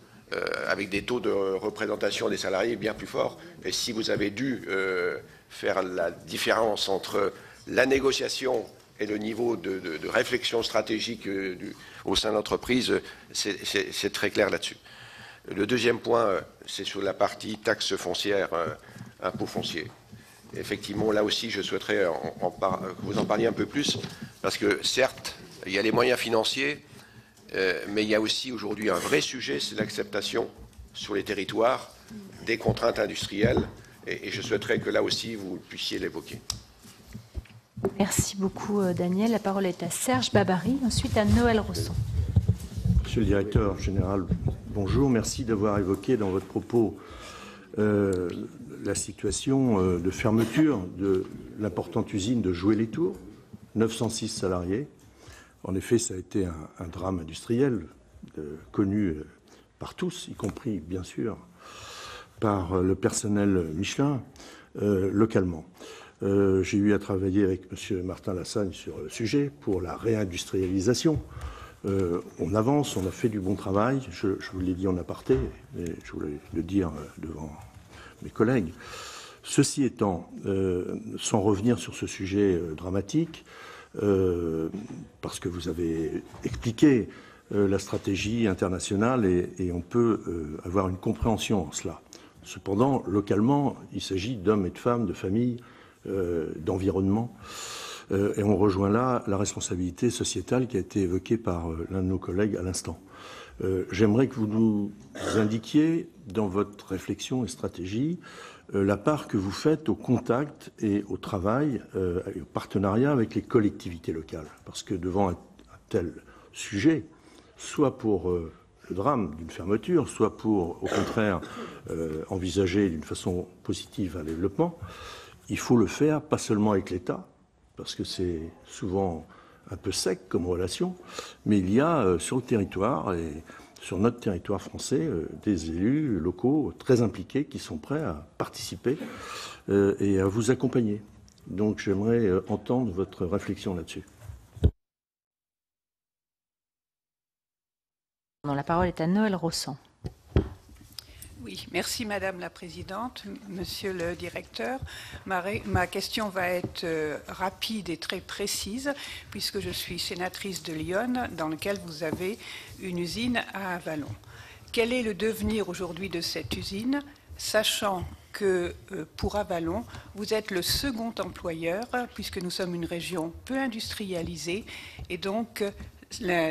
avec des taux de représentation des salariés bien plus forts. Et si vous avez dû faire la différence entre la négociation et le niveau de réflexion stratégique au sein de l'entreprise, c'est très clair là-dessus. Le deuxième point, c'est sur la partie taxe foncière, impôt foncier. Effectivement, là aussi, je souhaiterais que vous en parliez un peu plus, parce que certes, il y a les moyens financiers, mais il y a aussi aujourd'hui un vrai sujet, c'est l'acceptation sur les territoires des contraintes industrielles, et je souhaiterais que là aussi, vous puissiez l'évoquer. Merci beaucoup, Daniel. La parole est à Serge Babary, ensuite à Noël Rosson. Monsieur le Directeur Général, bonjour. Merci d'avoir évoqué dans votre propos la situation de fermeture de l'importante usine de Joué-les-Tours, 906 salariés. En effet, ça a été un drame industriel connu par tous, y compris, bien sûr, par le personnel Michelin localement. J'ai eu à travailler avec M. Martin Lassagne sur le sujet pour la réindustrialisation. On avance, on a fait du bon travail. Je vous l'ai dit en aparté, mais je voulais le dire devant mes collègues. Ceci étant, sans revenir sur ce sujet dramatique, parce que vous avez expliqué la stratégie internationale et on peut avoir une compréhension en cela. Cependant, localement, il s'agit d'hommes et de femmes, de familles, d'environnement. Et on rejoint là la responsabilité sociétale qui a été évoquée par l'un de nos collègues à l'instant. J'aimerais que vous nous indiquiez dans votre réflexion et stratégie la part que vous faites au contact et au travail et au partenariat avec les collectivités locales. Parce que devant un tel sujet, soit pour le drame d'une fermeture, soit pour, au contraire, envisager d'une façon positive un développement, il faut le faire pas seulement avec l'État, parce que c'est souvent un peu sec comme relation, mais il y a sur le territoire et sur notre territoire français des élus locaux très impliqués qui sont prêts à participer et à vous accompagner. Donc j'aimerais entendre votre réflexion là-dessus. La parole est à Noël Rosson. Oui, merci Madame la Présidente, Monsieur le Directeur. Ma question va être rapide et très précise, puisque je suis sénatrice de Lyon, dans laquelle vous avez une usine à Avallon. Quel est le devenir aujourd'hui de cette usine, sachant que pour Avallon, vous êtes le second employeur, puisque nous sommes une région peu industrialisée, et donc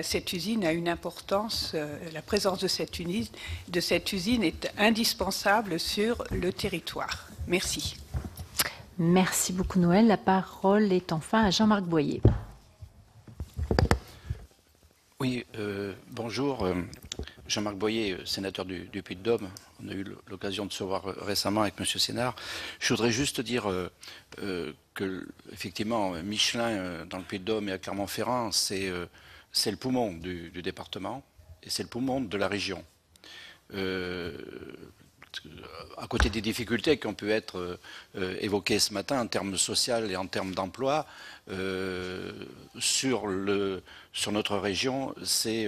cette usine a une importance, la présence de cette usine est indispensable sur le territoire. Merci. Merci beaucoup Noël. La parole est enfin à Jean-Marc Boyer. Oui, bonjour. Jean-Marc Boyer, sénateur du Puy-de-Dôme. On a eu l'occasion de se voir récemment avec M. Sénard. Je voudrais juste dire que, effectivement, Michelin, dans le Puy-de-Dôme et à Clermont-Ferrand, c'est le poumon du département et c'est le poumon de la région. À côté des difficultés qui ont pu être évoquées ce matin en termes sociaux et en termes d'emploi, sur notre région, c'est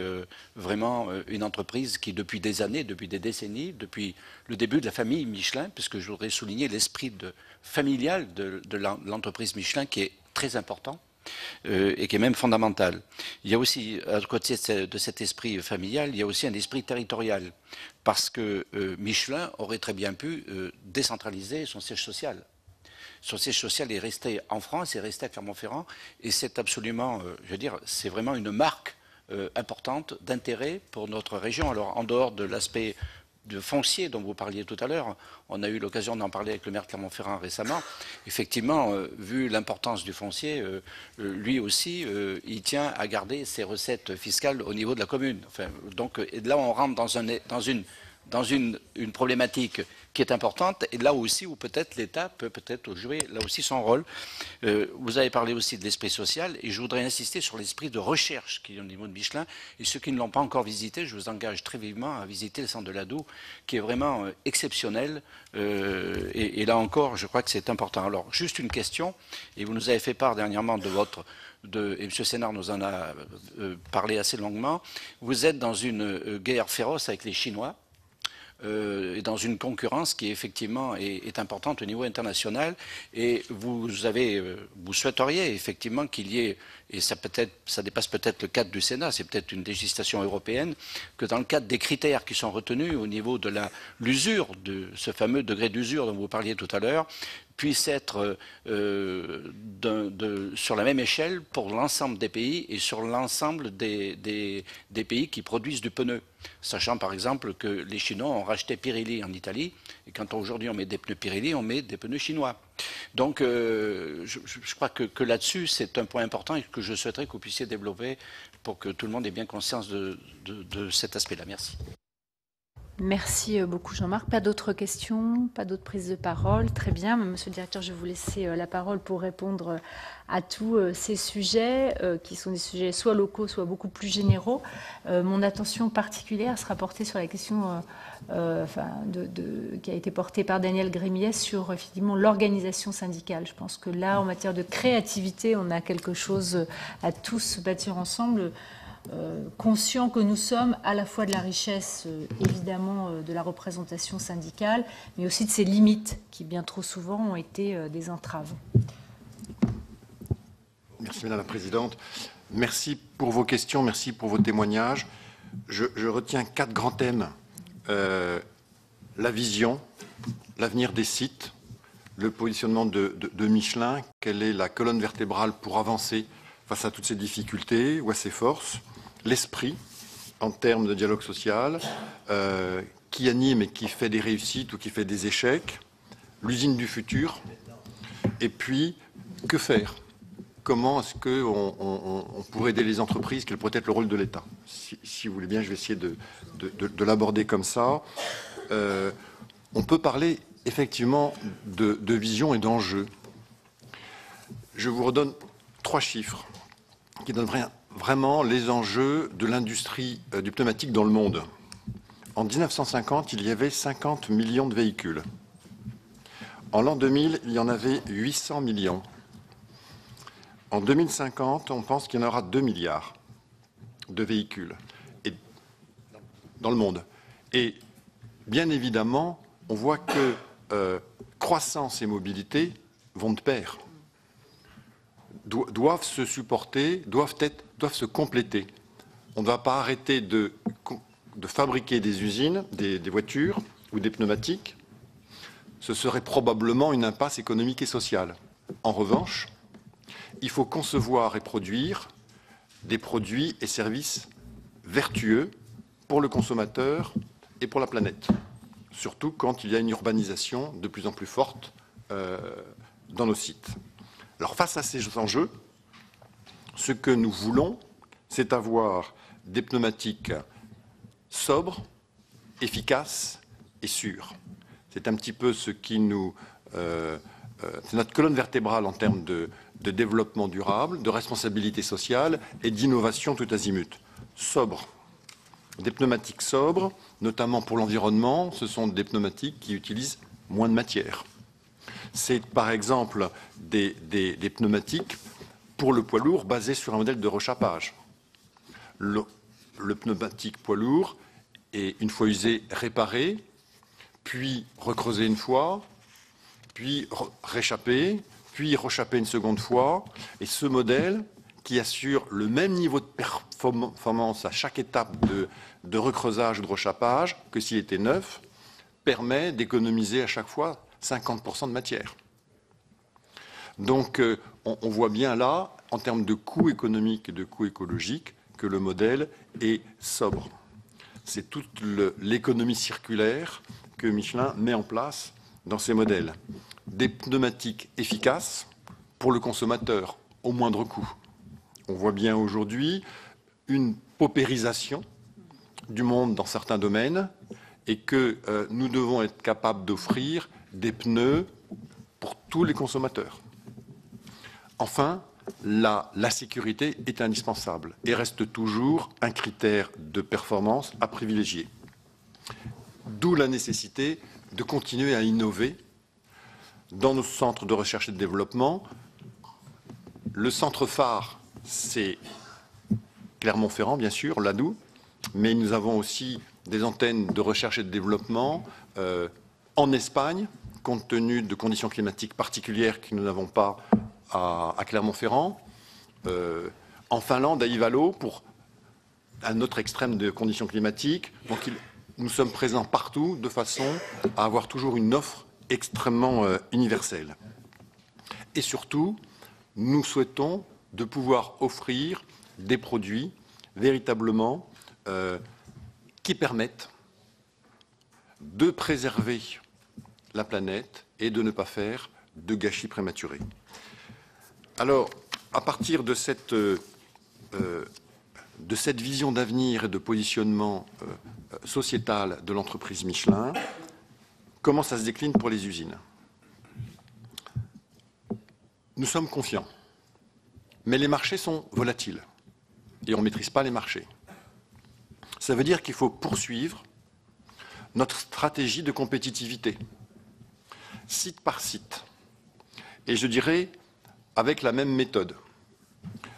vraiment une entreprise qui, depuis des années, depuis des décennies, depuis le début de la famille Michelin, puisque je voudrais souligner l'esprit familial de l'entreprise Michelin qui est très important, et qui est même fondamental. Il y a aussi, à côté de cet esprit familial, il y a aussi un esprit territorial, parce que Michelin aurait très bien pu décentraliser son siège social. Son siège social est resté en France, est resté à Clermont-Ferrand, et c'est absolument, je veux dire, c'est vraiment une marque importante d'intérêt pour notre région. Alors, en dehors de l'aspect de foncier dont vous parliez tout à l'heure, on a eu l'occasion d'en parler avec le maire de Clermont-Ferrand récemment. Effectivement, vu l'importance du foncier, lui aussi, il tient à garder ses recettes fiscales au niveau de la commune. Enfin, donc là, on rentre dans une problématique qui est importante, et là aussi où peut-être l'État peut peut-être jouer là aussi son rôle. Vous avez parlé aussi de l'esprit social, et je voudrais insister sur l'esprit de recherche qui est au niveau de Michelin, et ceux qui ne l'ont pas encore visité, je vous engage très vivement à visiter le centre de l'Ado, qui est vraiment exceptionnel, et là encore, je crois que c'est important. Alors, juste une question, et vous nous avez fait part dernièrement et M. Sénard nous en a parlé assez longuement. Vous êtes dans une guerre féroce avec les Chinois, et dans une concurrence qui effectivement est importante au niveau international, et vous souhaiteriez effectivement qu'il y ait, et ça dépasse peut-être le cadre du Sénat, c'est peut-être une législation européenne, que dans le cadre des critères qui sont retenus au niveau de l'usure, de ce fameux degré d'usure dont vous parliez tout à l'heure, puisse être sur la même échelle pour l'ensemble des pays et sur l'ensemble des pays qui produisent du pneu. Sachant par exemple que les Chinois ont racheté Pirelli en Italie, et quand aujourd'hui on met des pneus Pirelli, on met des pneus chinois. Donc je crois que là-dessus c'est un point important et que je souhaiterais que vous puissiez développer pour que tout le monde ait bien conscience de cet aspect-là. Merci. Merci beaucoup Jean-Marc. Pas d'autres questions, pas d'autres prises de parole. Très bien, Monsieur le Directeur, je vais vous laisser la parole pour répondre à tous ces sujets qui sont des sujets soit locaux, soit beaucoup plus généraux. Mon attention particulière sera portée sur la question qui a été portée par Daniel Grémiez sur effectivement l'organisation syndicale. Je pense que là, en matière de créativité, on a quelque chose à tous bâtir ensemble. Conscients que nous sommes à la fois de la richesse, évidemment, de la représentation syndicale, mais aussi de ses limites qui, bien trop souvent, ont été des entraves. Merci, Madame la Présidente. Merci pour vos questions, merci pour vos témoignages. Je retiens 4 grands thèmes. La vision, l'avenir des sites, le positionnement de Michelin, quelle est la colonne vertébrale pour avancer face à toutes ces difficultés ou à ces forces, l'esprit en termes de dialogue social, qui anime et qui fait des réussites ou qui fait des échecs, l'usine du futur, et puis que faire? Comment est-ce qu'on pourrait aider les entreprises? Quel pourrait être le rôle de l'État? Si vous voulez bien, je vais essayer de l'aborder comme ça. On peut parler effectivement de vision et d'enjeu. Je vous redonne 3 chiffres qui donnent vraiment les enjeux de l'industrie du pneumatique dans le monde. En 1950, il y avait 50 millions de véhicules. En l'an 2000, il y en avait 800 millions. En 2050, on pense qu'il y en aura 2 milliards de véhicules dans le monde. Et bien évidemment, on voit que croissance et mobilité vont de pair, doivent se supporter, doivent se compléter. On ne va pas arrêter de fabriquer des usines, des voitures ou des pneumatiques. Ce serait probablement une impasse économique et sociale. En revanche, il faut concevoir et produire des produits et services vertueux pour le consommateur et pour la planète, surtout quand il y a une urbanisation de plus en plus forte dans nos sites. Alors face à ces enjeux, ce que nous voulons, c'est avoir des pneumatiques sobres, efficaces et sûrs. C'est un petit peu ce qui nous... c'est notre colonne vertébrale en termes de développement durable, de responsabilité sociale et d'innovation tout azimut. Sobre. Des pneumatiques sobres, notamment pour l'environnement, ce sont des pneumatiques qui utilisent moins de matière. C'est par exemple des pneumatiques pour le poids lourd basés sur un modèle de rechapage. Le pneumatique poids lourd est, une fois usé, réparé, puis recreusé une fois, puis réchappé, puis rechappé une seconde fois. Et ce modèle, qui assure le même niveau de performance à chaque étape de recreusage ou de rechappage que s'il était neuf, permet d'économiser à chaque fois 50% de matière. Donc on voit bien là, en termes de coûts économiques et de coûts écologiques, que le modèle est sobre. C'est toute l'économie circulaire que Michelin met en place dans ses modèles. Des pneumatiques efficaces pour le consommateur, au moindre coût. On voit bien aujourd'hui une paupérisation du monde dans certains domaines et que nous devons être capables d'offrir des pneus pour tous les consommateurs. Enfin, la sécurité est indispensable et reste toujours un critère de performance à privilégier. D'où la nécessité de continuer à innover dans nos centres de recherche et de développement. Le centre phare, c'est Clermont-Ferrand, bien sûr, l'ANOU, mais nous avons aussi des antennes de recherche et de développement en Espagne, compte tenu de conditions climatiques particulières que nous n'avons pas à Clermont-Ferrand, en Finlande, à Ivalo, pour un autre extrême de conditions climatiques. Donc nous sommes présents partout de façon à avoir toujours une offre extrêmement universelle. Et surtout, nous souhaitons de pouvoir offrir des produits véritablement qui permettent de préserver la planète et de ne pas faire de gâchis prématuré. Alors, à partir de cette vision d'avenir et de positionnement sociétal de l'entreprise Michelin, comment ça se décline pour les usines? Nous sommes confiants, mais les marchés sont volatiles et on ne maîtrise pas les marchés. Ça veut dire qu'il faut poursuivre notre stratégie de compétitivité, site par site, et je dirais avec la même méthode.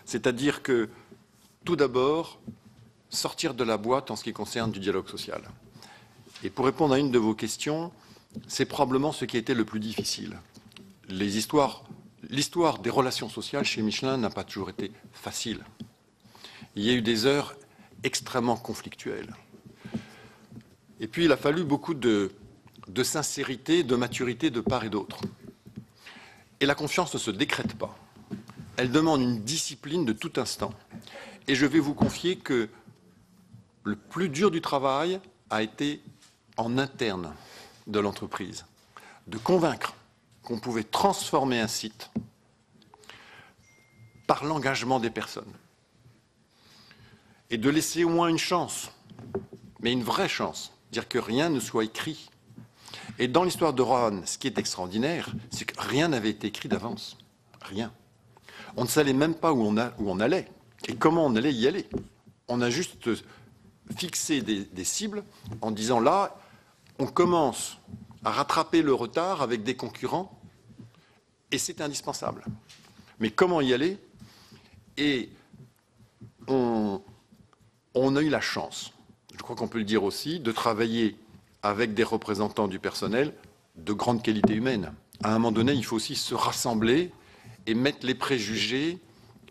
C'est-à-dire que, tout d'abord, sortir de la boîte en ce qui concerne du dialogue social. Et pour répondre à une de vos questions, c'est probablement ce qui a été le plus difficile. L'histoire des relations sociales chez Michelin n'a pas toujours été facile. Il y a eu des heures extrêmement conflictuelles. Et puis, il a fallu beaucoup de sincérité, de maturité de part et d'autre. Et la confiance ne se décrète pas. Elle demande une discipline de tout instant. Et je vais vous confier que le plus dur du travail a été en interne de l'entreprise, de convaincre qu'on pouvait transformer un site par l'engagement des personnes et de laisser au moins une chance, mais une vraie chance, dire que rien ne soit écrit. Et dans l'histoire de Roanne, ce qui est extraordinaire, c'est que rien n'avait été écrit d'avance. Rien. On ne savait même pas où on allait et comment on allait y aller. On a juste fixé des cibles en disant là, on commence à rattraper le retard avec des concurrents et c'est indispensable. Mais comment y aller? Et on a eu la chance, je crois qu'on peut le dire aussi, de travailler avec des représentants du personnel de grande qualité humaine. À un moment donné, il faut aussi se rassembler et mettre les préjugés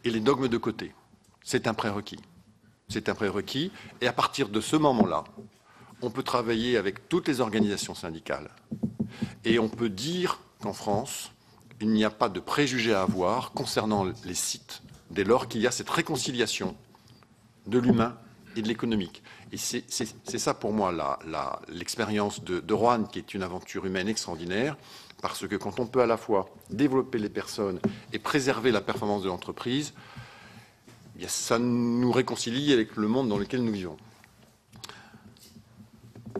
et les dogmes de côté. C'est un prérequis. C'est un prérequis. Et à partir de ce moment-là, on peut travailler avec toutes les organisations syndicales. Et on peut dire qu'en France, il n'y a pas de préjugés à avoir concernant les sites, dès lors qu'il y a cette réconciliation de l'humain et de l'économique. Et c'est ça pour moi l'expérience de Roanne, qui est une aventure humaine extraordinaire, parce que quand on peut à la fois développer les personnes et préserver la performance de l'entreprise, ça nous réconcilie avec le monde dans lequel nous vivons.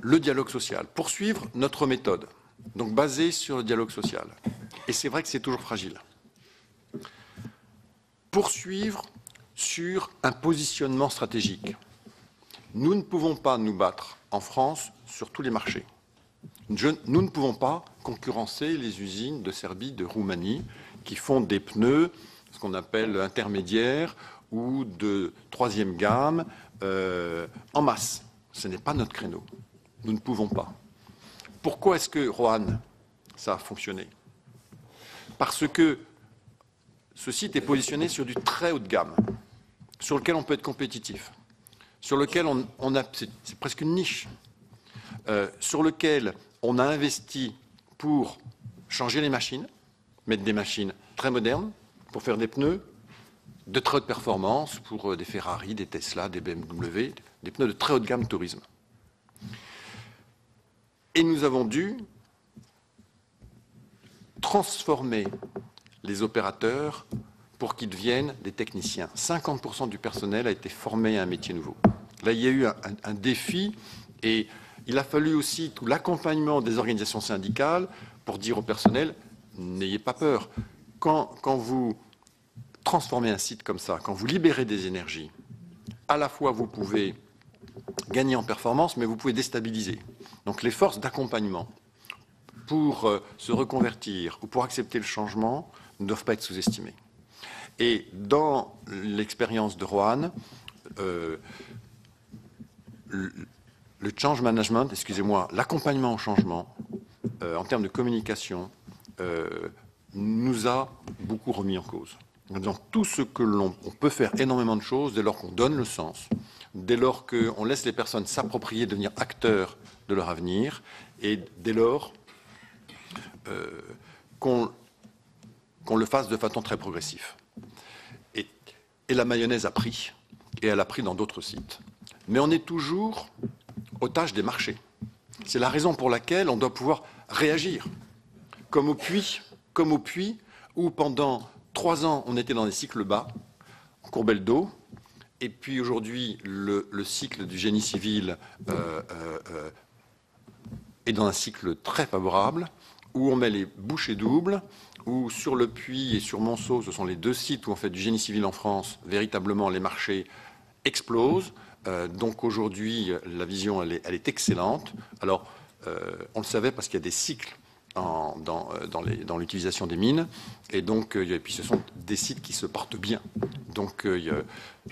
Le dialogue social. Poursuivre notre méthode, donc basée sur le dialogue social. Et c'est vrai que c'est toujours fragile. Poursuivre sur un positionnement stratégique. Nous ne pouvons pas nous battre en France sur tous les marchés. Nous ne pouvons pas concurrencer les usines de Serbie, de Roumanie, qui font des pneus, ce qu'on appelle intermédiaires ou de troisième gamme, en masse. Ce n'est pas notre créneau. Nous ne pouvons pas. Pourquoi est-ce que Roanne, ça a fonctionné? Parce que ce site est positionné sur du très haut de gamme, sur lequel on peut être compétitif, sur lequel c'est presque une niche, sur lequel on a investi pour changer les machines, mettre des machines très modernes, pour faire des pneus de très haute performance, pour des Ferrari, des Tesla, des BMW, des pneus de très haute gamme tourisme. Et nous avons dû transformer les opérateurs pour qu'ils deviennent des techniciens. 50% du personnel a été formé à un métier nouveau. Là, il y a eu un défi et il a fallu aussi tout l'accompagnement des organisations syndicales pour dire au personnel, n'ayez pas peur. Quand vous transformez un site comme ça, quand vous libérez des énergies, à la fois vous pouvez gagner en performance, mais vous pouvez déstabiliser. Donc les forces d'accompagnement pour se reconvertir ou pour accepter le changement ne doivent pas être sous-estimées. Et dans l'expérience de Roanne, le change management, excusez-moi, l'accompagnement au changement, en termes de communication, nous a beaucoup remis en cause. Dans tout ce que l'on peut faire énormément de choses dès lors qu'on donne le sens, dès lors qu'on laisse les personnes s'approprier, devenir acteurs de leur avenir, et dès lors qu'on le fasse de façon très progressive. Et la mayonnaise a pris, et elle a pris dans d'autres sites. Mais on est toujours otage des marchés. C'est la raison pour laquelle on doit pouvoir réagir. Comme au puits, où pendant 3 ans, on était dans des cycles bas, on courbait le dos, et puis aujourd'hui, le cycle du génie civil est dans un cycle très favorable, où on met les bouchées doubles, où sur le Puy et sur Monceau, ce sont les 2 sites où on fait du génie civil en France, véritablement les marchés explosent. Donc aujourd'hui, la vision, elle est excellente. Alors, on le savait parce qu'il y a des cycles dans l'utilisation des mines, et donc et puis ce sont des sites qui se portent bien. Donc,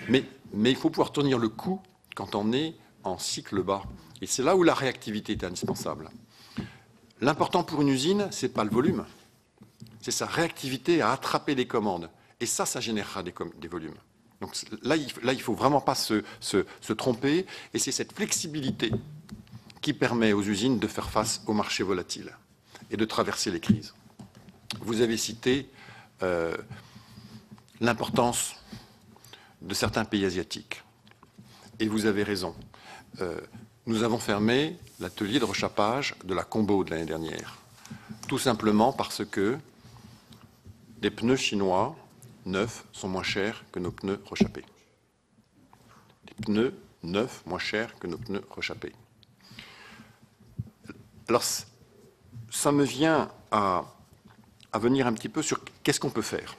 mais il faut pouvoir tenir le coup quand on est en cycle bas. Et c'est là où la réactivité est indispensable. L'important pour une usine, c'est pas le volume, c'est sa réactivité à attraper les commandes. Et ça générera des volumes. Donc là, il faut vraiment pas se tromper. Et c'est cette flexibilité qui permet aux usines de faire face aux marchés volatiles et de traverser les crises. Vous avez cité l'importance de certains pays asiatiques. Et vous avez raison. Nous avons fermé l'atelier de rechappage de la Combo de l'année dernière. Tout simplement parce que des pneus chinois neufs sont moins chers que nos pneus rechappés. Des pneus neufs moins chers que nos pneus rechappés. Alors, ça me vient à venir un petit peu sur qu'est-ce qu'on peut faire.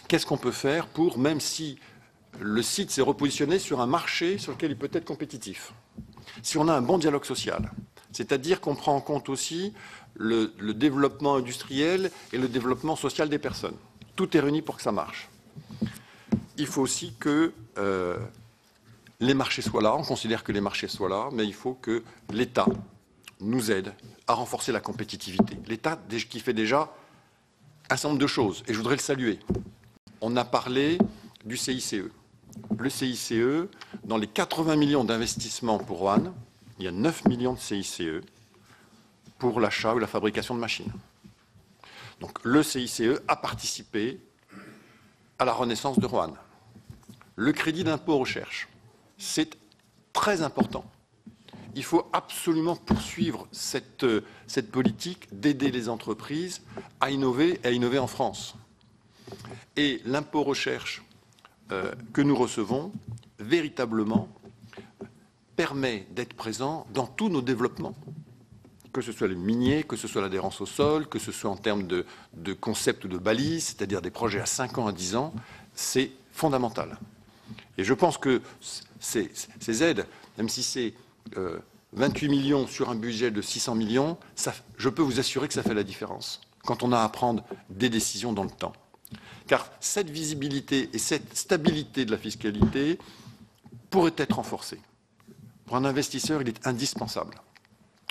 Qu'est-ce qu'on peut faire pour, même si le site s'est repositionné sur un marché sur lequel il peut être compétitif, si on a un bon dialogue social, c'est-à-dire qu'on prend en compte aussi le développement industriel et le développement social des personnes. Tout est réuni pour que ça marche. Il faut aussi que les marchés soient là, on considère que les marchés soient là, mais il faut que l'État nous aide à renforcer la compétitivité. L'État qui fait déjà un certain nombre de choses, et je voudrais le saluer. On a parlé du CICE. Le CICE, dans les 80 millions d'investissements pour Roanne, il y a 9 millions de CICE pour l'achat ou la fabrication de machines. Donc le CICE a participé à la renaissance de Roanne. Le crédit d'impôt recherche, c'est très important. Il faut absolument poursuivre cette politique d'aider les entreprises à innover en France. Et l'impôt recherche que nous recevons, véritablement, permet d'être présent dans tous nos développements, que ce soit le minier, que ce soit l'adhérence au sol, que ce soit en termes de concept ou de balises, c'est-à-dire des projets à 5 ans, à 10 ans, c'est fondamental. Et je pense que ces aides, même si c'est 28 millions sur un budget de 600 millions, je peux vous assurer que ça fait la différence quand on a à prendre des décisions dans le temps. Car cette visibilité et cette stabilité de la fiscalité pourraient être renforcées. Pour un investisseur, il est indispensable.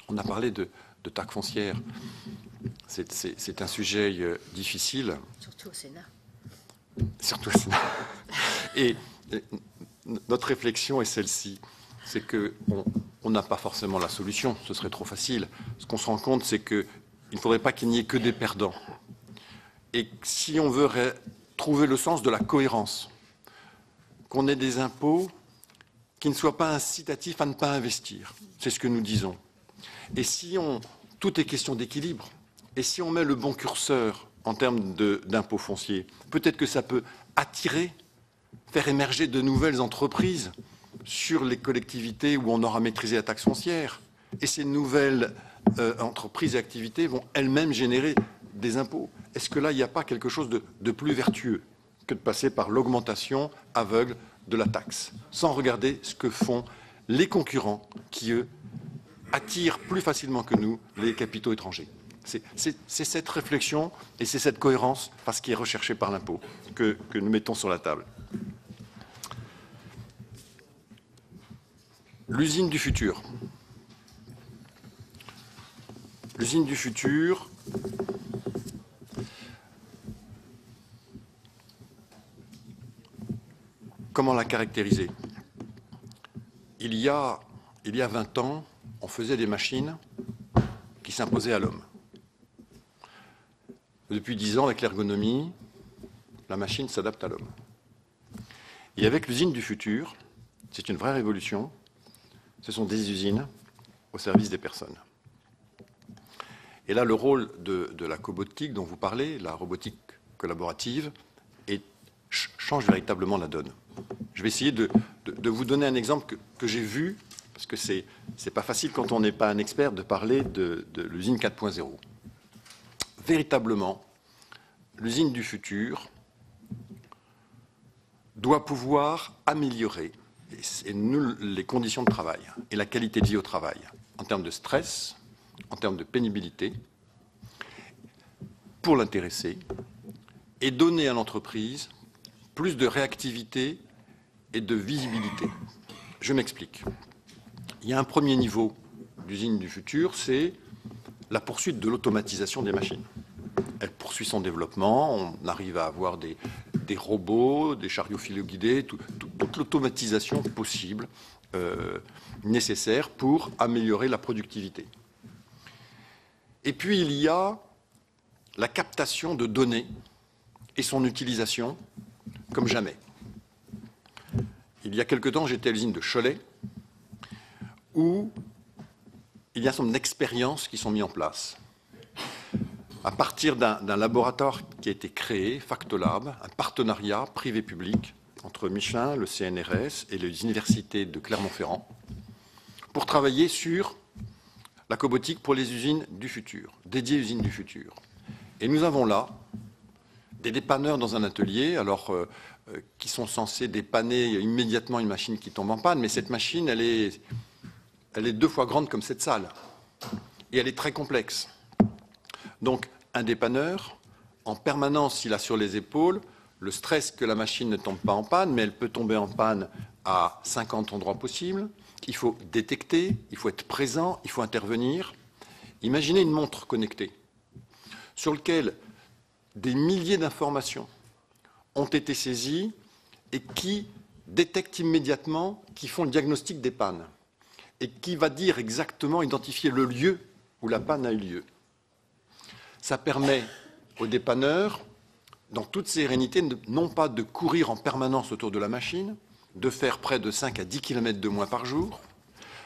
On a parlé de taxe foncière. C'est un sujet difficile. Surtout au Sénat. Surtout au Sénat. Et notre réflexion est celle-ci. C'est qu'on n'a pas forcément la solution. Ce serait trop facile. Ce qu'on se rend compte, c'est qu'il ne faudrait pas qu'il n'y ait que des perdants. Et si on veut trouver le sens de la cohérence, qu'on ait des impôts qui ne soient pas incitatifs à ne pas investir, c'est ce que nous disons. Et si tout est question d'équilibre, et si on met le bon curseur en termes d'impôts fonciers, peut-être que ça peut attirer, faire émerger de nouvelles entreprises sur les collectivités où on aura maîtrisé la taxe foncière. Et ces nouvelles entreprises et activités vont elles-mêmes générer des impôts. Est-ce que là, il n'y a pas quelque chose de plus vertueux que de passer par l'augmentation aveugle de la taxe, sans regarder ce que font les concurrents qui, eux, attirent plus facilement que nous les capitaux étrangers? C'est cette réflexion et c'est cette cohérence, parce qui est recherchée par l'impôt, que nous mettons sur la table. L'usine du futur. L'usine du futur, comment la caractériser? Il y a 20 ans, on faisait des machines qui s'imposaient à l'homme. Depuis 10 ans, avec l'ergonomie, la machine s'adapte à l'homme. Et avec l'usine du futur, c'est une vraie révolution. Ce sont des usines au service des personnes. Et là, le rôle de la cobotique dont vous parlez, la robotique collaborative, change véritablement la donne. Je vais essayer de vous donner un exemple que j'ai vu, parce que c'est pas facile quand on n'est pas un expert de parler de l'usine 4.0. Véritablement, l'usine du futur doit pouvoir améliorer les conditions de travail et la qualité de vie au travail, en termes de stress, en termes de pénibilité, pour l'intéresser, et donner à l'entreprise plus de réactivité et de visibilité. Je m'explique. Il y a un premier niveau d'usine du futur, c'est la poursuite de l'automatisation des machines. Elle poursuit son développement, on arrive à avoir des robots, des chariots guidés, toute l'automatisation possible, nécessaire pour améliorer la productivité. Et puis il y a la captation de données et son utilisation comme jamais. Il y a quelque temps, j'étais à l'usine de Cholet, où il y a un certain nombre d'expériences qui sont mises en place. À partir d'un laboratoire qui a été créé, Factolab, un partenariat privé-public entre Michelin, le CNRS et les universités de Clermont-Ferrand, pour travailler sur la cobotique pour les usines du futur, dédiées usines du futur. Et nous avons là des dépanneurs dans un atelier, qui sont censés dépanner immédiatement une machine qui tombe en panne, mais cette machine, elle est 2 fois grande comme cette salle. Et elle est très complexe. Donc, un dépanneur, en permanence, il a sur les épaules le stress que la machine ne tombe pas en panne, mais elle peut tomber en panne à 50 endroits possibles. Il faut détecter, il faut être présent, il faut intervenir. Imaginez une montre connectée sur laquelle des milliers d'informations ont été saisies et qui détectent immédiatement, qui font le diagnostic des pannes et qui va dire exactement, identifier le lieu où la panne a eu lieu. Ça permet aux dépanneurs, dans toute sérénité, non pas de courir en permanence autour de la machine, de faire près de 5 à 10 km de moins par jour,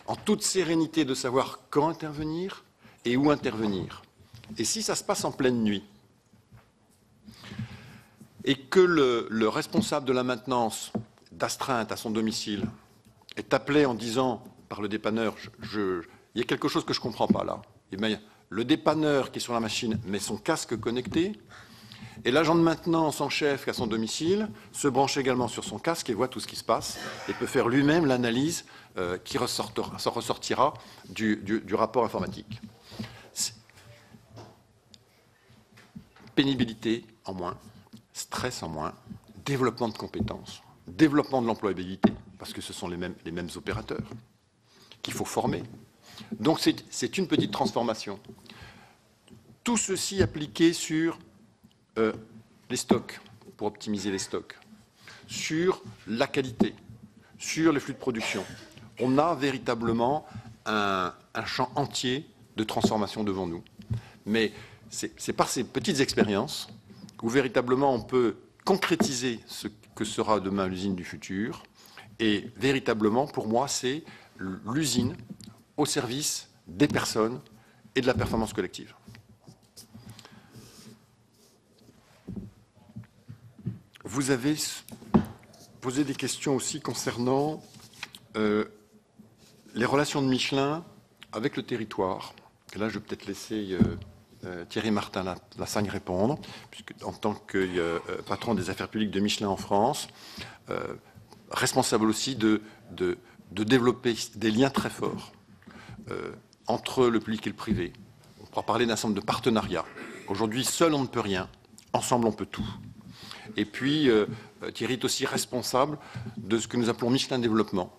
en toute sérénité de savoir quand intervenir et où intervenir. Et si ça se passe en pleine nuit, et que le responsable de la maintenance d'astreinte à son domicile est appelé en disant par le dépanneur, il y a quelque chose que je ne comprends pas là. Et bien, le dépanneur qui est sur la machine met son casque connecté, et l'agent de maintenance en chef à son domicile se branche également sur son casque et voit tout ce qui se passe et peut faire lui-même l'analyse qui ressortira du rapport informatique. Pénibilité en moins, stress en moins, développement de compétences, développement de l'employabilité, parce que ce sont les mêmes opérateurs qu'il faut former. Donc c'est une petite transformation. Tout ceci appliqué sur les stocks, pour optimiser les stocks, sur la qualité, sur les flux de production. On a véritablement un champ entier de transformation devant nous. Mais c'est par ces petites expériences où véritablement on peut concrétiser ce que sera demain l'usine du futur. Et véritablement, pour moi, c'est l'usine au service des personnes et de la performance collective. Vous avez posé des questions aussi concernant les relations de Michelin avec le territoire. Et là, je vais peut-être laisser Thierry Martin-Lassagne répondre, puisque en tant que patron des affaires publiques de Michelin en France, responsable aussi de développer des liens très forts entre le public et le privé. On pourra parler d'un certain nombre de partenariats. Aujourd'hui, seul on ne peut rien, ensemble on peut tout. Et puis, Thierry est aussi responsable de ce que nous appelons Michelin Développement,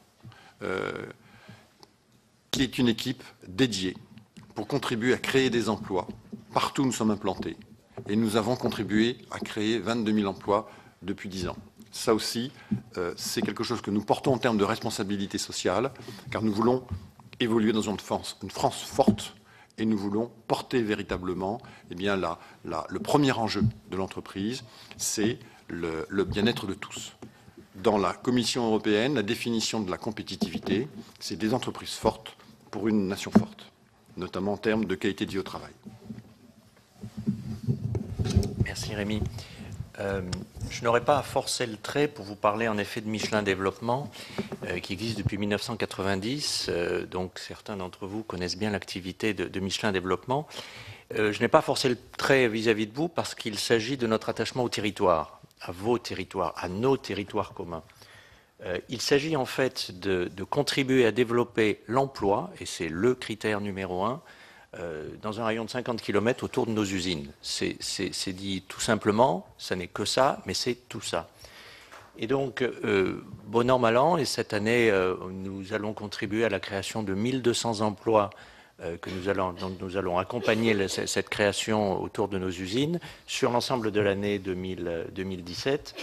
qui est une équipe dédiée pour contribuer à créer des emplois partout où nous sommes implantés. Et nous avons contribué à créer 22 000 emplois depuis 10 ans. Ça aussi, c'est quelque chose que nous portons en termes de responsabilité sociale, car nous voulons évoluer dans une France forte, et nous voulons porter véritablement le premier enjeu de l'entreprise, c'est le bien-être de tous. Dans la Commission européenne, la définition de la compétitivité, c'est des entreprises fortes pour une nation forte, notamment en termes de qualité de vie au travail. Merci Rémi. Je n'aurais pas à forcer le trait pour vous parler en effet de Michelin Développement, qui existe depuis 1990. Donc certains d'entre vous connaissent bien l'activité de Michelin Développement. Je n'ai pas forcé le trait vis-à-vis de vous parce qu'il s'agit de notre attachement au territoire, à vos territoires, à nos territoires communs. Il s'agit en fait de contribuer à développer l'emploi, et c'est le critère numéro 1, dans un rayon de 50 km autour de nos usines. C'est dit tout simplement, ça n'est que ça, mais c'est tout ça. Et donc, bon an, mal an, et cette année, nous allons contribuer à la création de 1200 emplois dont nous allons accompagner cette création autour de nos usines sur l'ensemble de l'année 2017,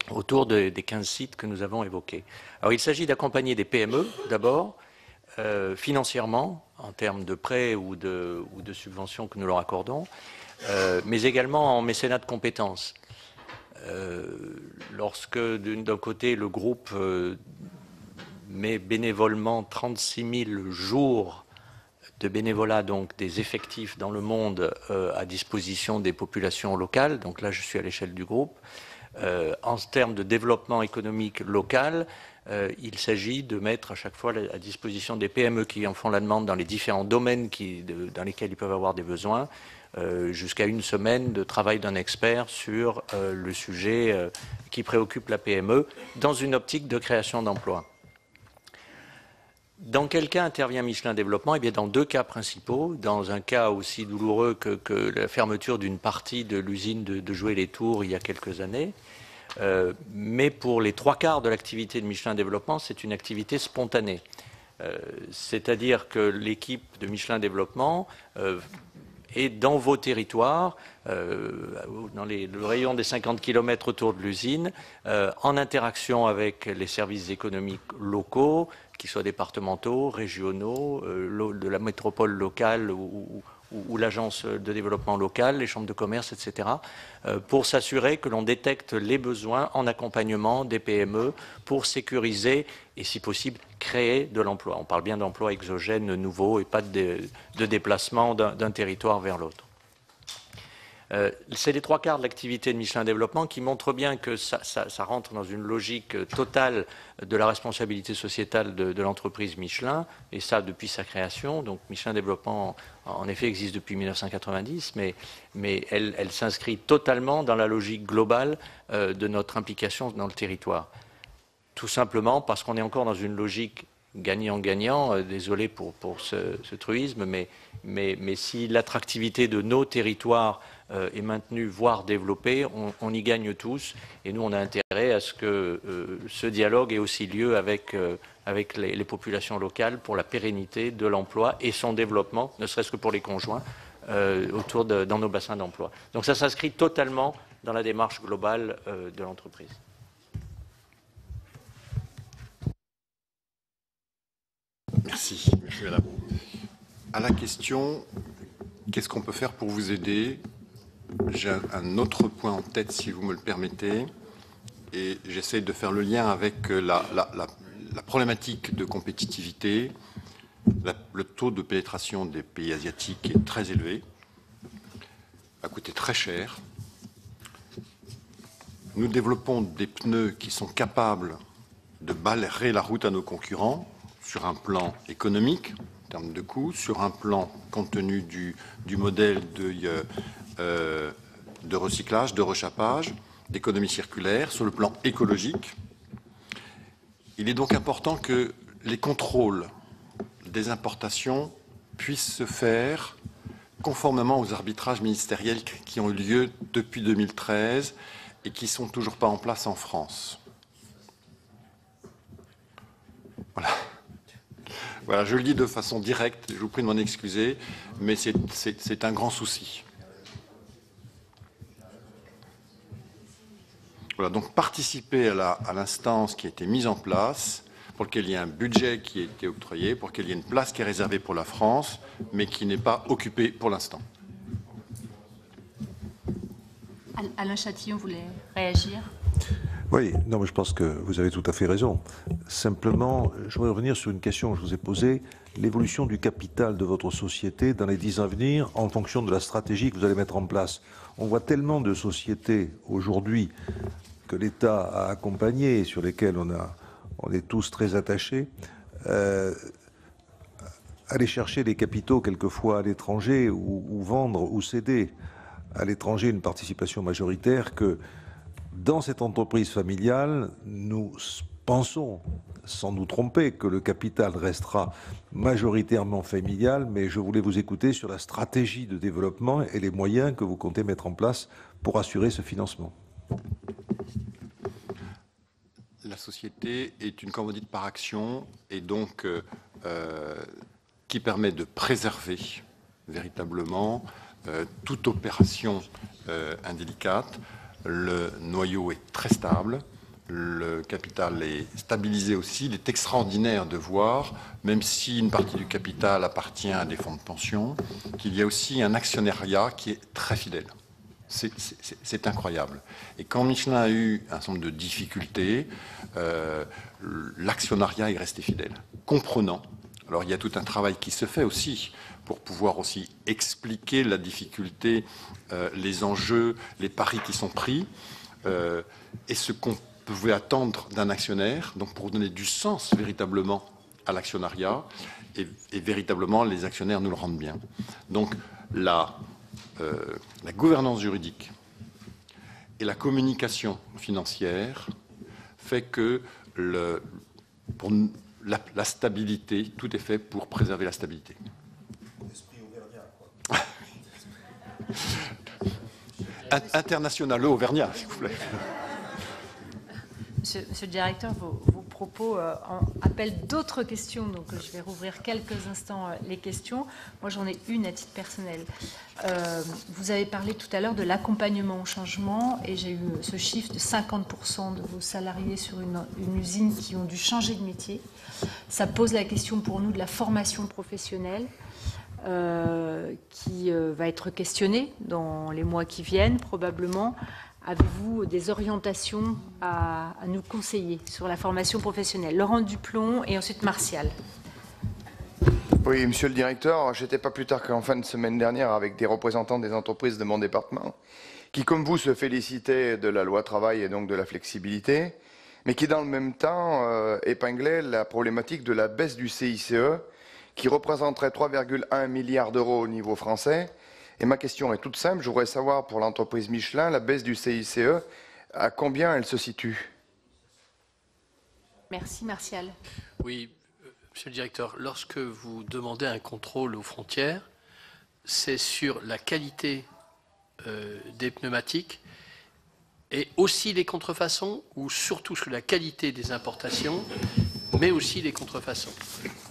autour des 15 sites que nous avons évoqués. Alors, il s'agit d'accompagner des PME, d'abord, financièrement, en termes de prêts ou de subventions que nous leur accordons, mais également en mécénat de compétences. Lorsque, d'un côté, le groupe met bénévolement 36 000 jours de bénévolat, donc des effectifs dans le monde à disposition des populations locales, donc là je suis à l'échelle du groupe, en termes de développement économique local, il s'agit de mettre à chaque fois à disposition des PME qui en font la demande dans les différents domaines dans lesquels ils peuvent avoir des besoins, jusqu'à une semaine de travail d'un expert sur le sujet qui préoccupe la PME dans une optique de création d'emplois. Dans quel cas intervient Michelin Développement? Eh bien, dans deux cas principaux. Dans un cas aussi douloureux que la fermeture d'une partie de l'usine de Joué-les-Tours il y a quelques années. Mais pour les 3/4 de l'activité de Michelin Développement, c'est une activité spontanée. C'est-à-dire que l'équipe de Michelin Développement est dans vos territoires, dans le rayon des 50 km autour de l'usine, en interaction avec les services économiques locaux, qu'ils soient départementaux, régionaux, de la métropole locale ou l'agence de développement local, les chambres de commerce, etc., pour s'assurer que l'on détecte les besoins en accompagnement des PME pour sécuriser et, si possible, créer de l'emploi. On parle bien d'emplois exogènes nouveaux et pas de déplacement d'un territoire vers l'autre. C'est les 3/4 de l'activité de Michelin Développement qui montrent bien que ça rentre dans une logique totale de la responsabilité sociétale de l'entreprise Michelin, et ça depuis sa création. Donc Michelin Développement, en effet, existe depuis 1990, mais elle s'inscrit totalement dans la logique globale de notre implication dans le territoire. Tout simplement parce qu'on est encore dans une logique gagnant-gagnant, désolé pour ce truisme, mais si l'attractivité de nos territoires est maintenue, voire développée, on y gagne tous. Et nous, on a intérêt à ce que ce dialogue ait aussi lieu avec les populations locales pour la pérennité de l'emploi et son développement, ne serait-ce que pour les conjoints, dans nos bassins d'emploi. Donc ça s'inscrit totalement dans la démarche globale de l'entreprise. Merci, madame. À la question, qu'est-ce qu'on peut faire pour vous aider? J'ai un autre point en tête, si vous me le permettez, et j'essaie de faire le lien avec la problématique de compétitivité. Le taux de pénétration des pays asiatiques est très élevé, va coûter très cher. Nous développons des pneus qui sont capables de balayer la route à nos concurrents sur un plan économique, en termes de coûts, sur un plan, compte tenu du modèle de recyclage, de rechappage, d'économie circulaire, sur le plan écologique. Il est donc important que les contrôles des importations puissent se faire conformément aux arbitrages ministériels qui ont eu lieu depuis 2013 et qui ne sont toujours pas en place en France. Voilà. Voilà, je le dis de façon directe, je vous prie de m'en excuser, mais c'est un grand souci. Voilà, donc participer à l'instance qui a été mise en place, pour lequel il y a un budget qui a été octroyé, pour lequel il y a une place qui est réservée pour la France, mais qui n'est pas occupée pour l'instant. Alain Châtillon voulait réagir. Oui, non, mais je pense que vous avez tout à fait raison. Simplement, je voudrais revenir sur une question que je vous ai posée. L'évolution du capital de votre société dans les 10 ans à venir, en fonction de la stratégie que vous allez mettre en place. On voit tellement de sociétés aujourd'hui que l'État a accompagnées, sur lesquelles on est tous très attachés, aller chercher des capitaux quelquefois à l'étranger ou vendre ou céder à l'étranger une participation majoritaire, que dans cette entreprise familiale, nous pensons, sans nous tromper, que le capital restera majoritairement familial, mais je voulais vous écouter sur la stratégie de développement et les moyens que vous comptez mettre en place pour assurer ce financement. La société est une commandite par action et donc qui permet de préserver véritablement toute opération indélicate. Le noyau est très stable, le capital est stabilisé aussi. Il est extraordinaire de voir, même si une partie du capital appartient à des fonds de pension, qu'il y a aussi un actionnariat qui est très fidèle. C'est incroyable. Et quand Michelin a eu un certain nombre de difficultés, l'actionnariat est resté fidèle, comprenant. Alors il y a tout un travail qui se fait aussi pour pouvoir aussi expliquer la difficulté, les enjeux, les paris qui sont pris, et ce qu'on pouvait attendre d'un actionnaire, donc pour donner du sens véritablement à l'actionnariat, et véritablement les actionnaires nous le rendent bien. Donc la gouvernance juridique et la communication financière fait que pour la stabilité, tout est fait pour préserver la stabilité. International auvergnat, s'il vous plaît. Monsieur le directeur, vos propos appellent d'autres questions, donc je vais rouvrir quelques instants les questions. Moi, j'en ai une à titre personnel. Vous avez parlé tout à l'heure de l'accompagnement au changement, et j'ai eu ce chiffre de 50% de vos salariés sur une usine qui ont dû changer de métier. Ça pose la question pour nous de la formation professionnelle, qui va être questionnée dans les mois qui viennent, probablement. Avez-vous des orientations à nous conseiller sur la formation professionnelle? Laurent Duplon et ensuite Martial. Oui, monsieur le directeur, j'étais pas plus tard qu'en fin de semaine dernière avec des représentants des entreprises de mon département qui, comme vous, se félicitaient de la loi travail et donc de la flexibilité, mais qui, dans le même temps, épinglaient la problématique de la baisse du CICE, qui représenterait 3,1 milliards d'euros au niveau français. Et ma question est toute simple, je voudrais savoir pour l'entreprise Michelin, la baisse du CICE, à combien elle se situe? Merci, Martial. Oui, monsieur le directeur, lorsque vous demandez un contrôle aux frontières, c'est sur la qualité des pneumatiques et aussi les contrefaçons, ou surtout sur la qualité des importations, mais aussi les contrefaçons.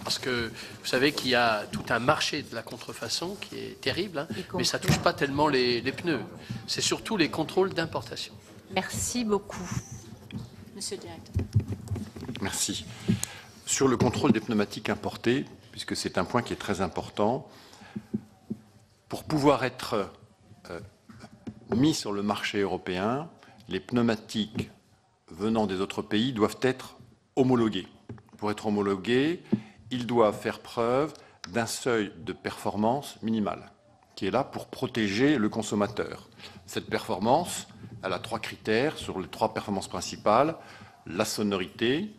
Parce que vous savez qu'il y a tout un marché de la contrefaçon qui est terrible, hein, mais ça ne touche pas tellement les pneus. C'est surtout les contrôles d'importation. Merci beaucoup. Monsieur le directeur. Merci. Sur le contrôle des pneumatiques importés, puisque c'est un point qui est très important, pour pouvoir être mis sur le marché européen, les pneumatiques venant des autres pays doivent être homologués. Pour être homologués, ils doivent faire preuve d'un seuil de performance minimal, qui est là pour protéger le consommateur. Cette performance, elle a 3 critères sur les 3 performances principales: la sonorité,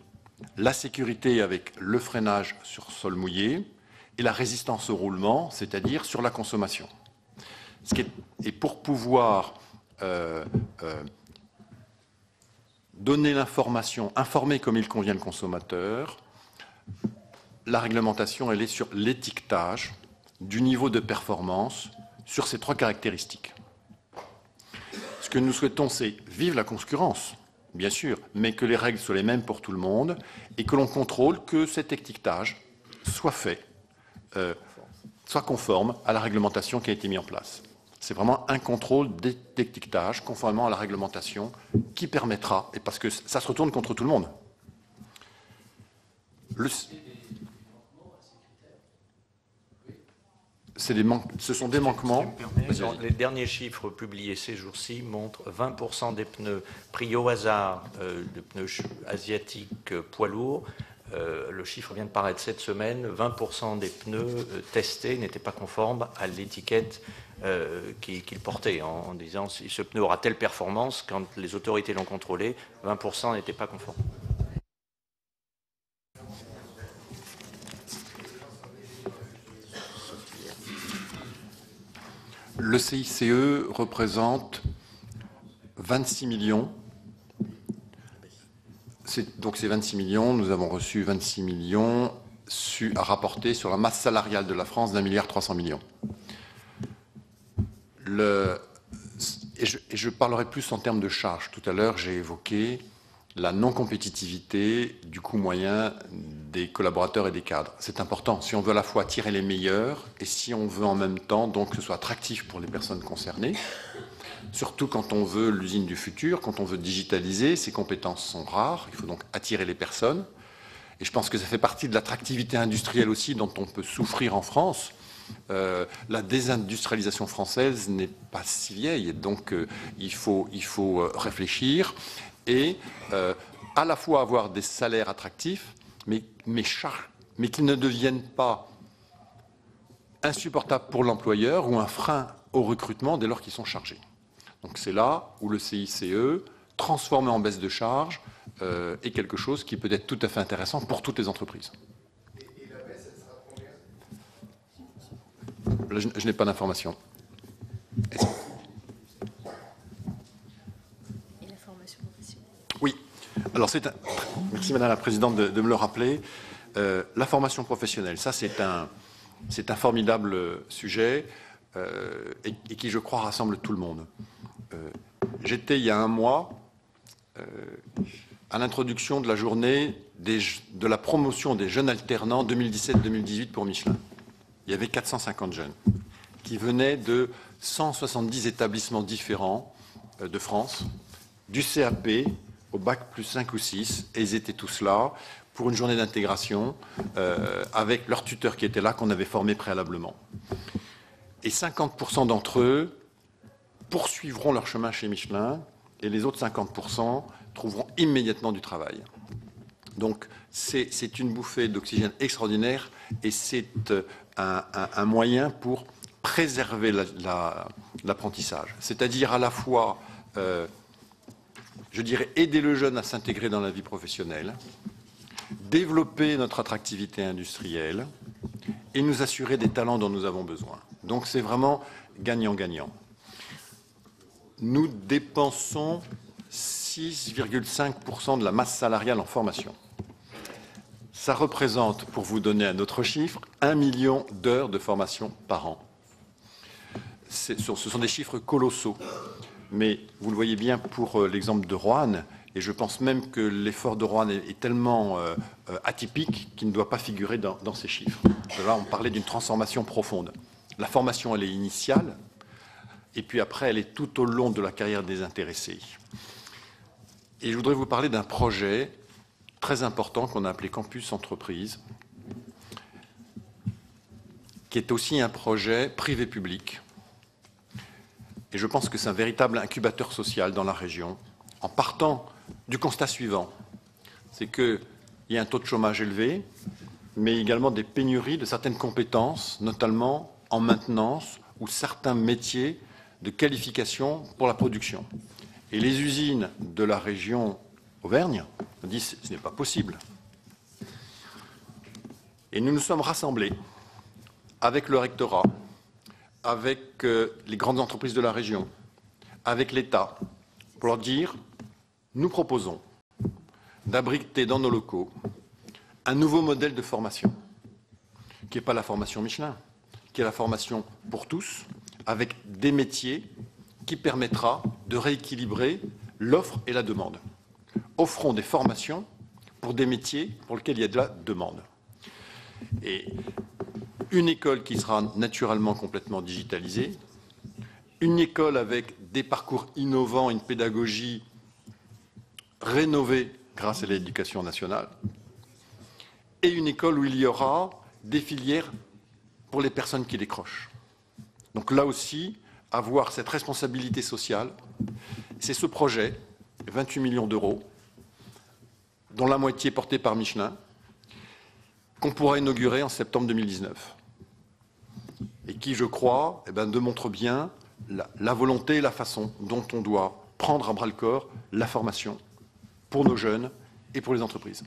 la sécurité avec le freinage sur sol mouillé et la résistance au roulement, c'est-à-dire sur la consommation. Et pour pouvoir donner l'information, informer comme il convient le consommateur, la réglementation, elle est sur l'étiquetage du niveau de performance sur ces 3 caractéristiques. Ce que nous souhaitons, c'est vivre la concurrence, bien sûr, mais que les règles soient les mêmes pour tout le monde et que l'on contrôle que cet étiquetage soit fait, soit conforme à la réglementation qui a été mise en place. C'est vraiment un contrôle d'étiquetage conformément à la réglementation qui permettra, et parce que ça se retourne contre tout le monde. Ce sont des manquements. Les derniers chiffres publiés ces jours-ci montrent 20% des pneus pris au hasard, de pneus asiatiques poids lourds. Le chiffre vient de paraître cette semaine, 20% des pneus testés n'étaient pas conformes à l'étiquette qu'ils portaient, en disant si ce pneu aura telle performance. Quand les autorités l'ont contrôlé, 20% n'étaient pas conformes. Le CICE représente 26 millions. Donc ces 26 millions, nous avons reçu 26 millions à rapporter sur la masse salariale de la France d'1,3 milliard. Et je parlerai plus en termes de charges. Tout à l'heure, j'ai évoqué la non-compétitivité du coût moyen des collaborateurs et des cadres. C'est important. Si on veut à la fois attirer les meilleurs et si on veut en même temps donc que ce soit attractif pour les personnes concernées, surtout quand on veut l'usine du futur, quand on veut digitaliser, ces compétences sont rares, il faut donc attirer les personnes. Et je pense que ça fait partie de l'attractivité industrielle aussi dont on peut souffrir en France. La désindustrialisation française n'est pas si vieille, donc il faut réfléchir et à la fois avoir des salaires attractifs, mais qu'ils ne deviennent pas insupportables pour l'employeur ou un frein au recrutement dès lors qu'ils sont chargés. Donc c'est là où le CICE, transformé en baisse de charge, est quelque chose qui peut être tout à fait intéressant pour toutes les entreprises. Et la baisse, elle sera combien? Là, je n'ai pas d'informations. Et la formation professionnelle? Oui. Alors merci Madame la Présidente de me le rappeler. La formation professionnelle, ça c'est un formidable sujet et qui, je crois, rassemble tout le monde. J'étais il y a un mois à l'introduction de la journée de la promotion des jeunes alternants 2017-2018 pour Michelin. Il y avait 450 jeunes qui venaient de 170 établissements différents de France, du CAP au bac plus 5 ou 6, et ils étaient tous là pour une journée d'intégration avec leur tuteur qui était là, qu'on avait formé préalablement. Et 50% d'entre eux poursuivront leur chemin chez Michelin, et les autres 50% trouveront immédiatement du travail. Donc c'est une bouffée d'oxygène extraordinaire, et c'est un moyen pour préserver l'apprentissage. C'est-à-dire à la fois, je dirais, aider le jeune à s'intégrer dans la vie professionnelle, développer notre attractivité industrielle et nous assurer des talents dont nous avons besoin. Donc c'est vraiment gagnant-gagnant. Nous dépensons 6,5% de la masse salariale en formation. Ça représente, pour vous donner un autre chiffre, 1 million d'heures de formation par an. Ce sont des chiffres colossaux. Mais vous le voyez bien pour l'exemple de Roanne, et je pense même que l'effort de Roanne est tellement atypique qu'il ne doit pas figurer dans ces chiffres. Là, on parlait d'une transformation profonde. La formation, elle est initiale, et puis après, elle est tout au long de la carrière des intéressés. Et je voudrais vous parler d'un projet très important qu'on a appelé Campus Entreprise, qui est aussi un projet privé-public. Et je pense que c'est un véritable incubateur social dans la région, en partant du constat suivant. C'est qu'il y a un taux de chômage élevé, mais également des pénuries de certaines compétences, notamment en maintenance ou certains métiers de qualification pour la production. Et les usines de la région Auvergne disent que ce n'est pas possible. Et nous nous sommes rassemblés avec le rectorat, avec les grandes entreprises de la région, avec l'État, pour leur dire, nous proposons d'abriter dans nos locaux un nouveau modèle de formation, qui n'est pas la formation Michelin, qui est la formation pour tous, avec des métiers qui permettra de rééquilibrer l'offre et la demande. Offrons des formations pour des métiers pour lesquels il y a de la demande. Et une école qui sera naturellement complètement digitalisée, une école avec des parcours innovants, une pédagogie rénovée grâce à l'éducation nationale, et une école où il y aura des filières pour les personnes qui décrochent. Donc là aussi, avoir cette responsabilité sociale, c'est ce projet, 28 millions d'euros, dont la moitié portée par Michelin, qu'on pourra inaugurer en septembre 2019. Et qui, je crois, démontre bien la volonté et la façon dont on doit prendre à bras-le-corps la formation pour nos jeunes et pour les entreprises.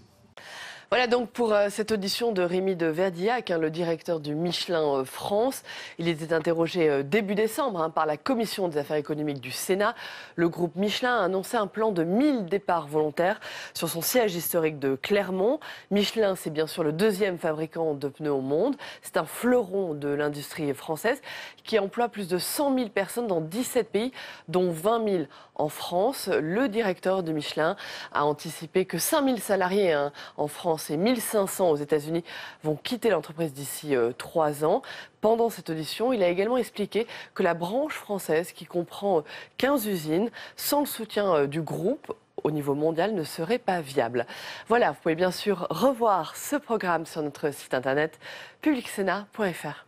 Voilà donc pour cette audition de Rémi de Verdillac, le directeur du Michelin France. Il était interrogé début décembre par la Commission des affaires économiques du Sénat. Le groupe Michelin a annoncé un plan de 1000 départs volontaires sur son siège historique de Clermont. Michelin, c'est bien sûr le deuxième fabricant de pneus au monde. C'est un fleuron de l'industrie française qui emploie plus de 100 000 personnes dans 17 pays, dont 20 000 en France. Le directeur de Michelin a anticipé que 5 000 salariés en France et 1 500 aux États-Unis vont quitter l'entreprise d'ici 3 ans. Pendant cette audition, il a également expliqué que la branche française, qui comprend 15 usines, sans le soutien du groupe au niveau mondial, ne serait pas viable. Voilà, vous pouvez bien sûr revoir ce programme sur notre site internet publicsénat.fr.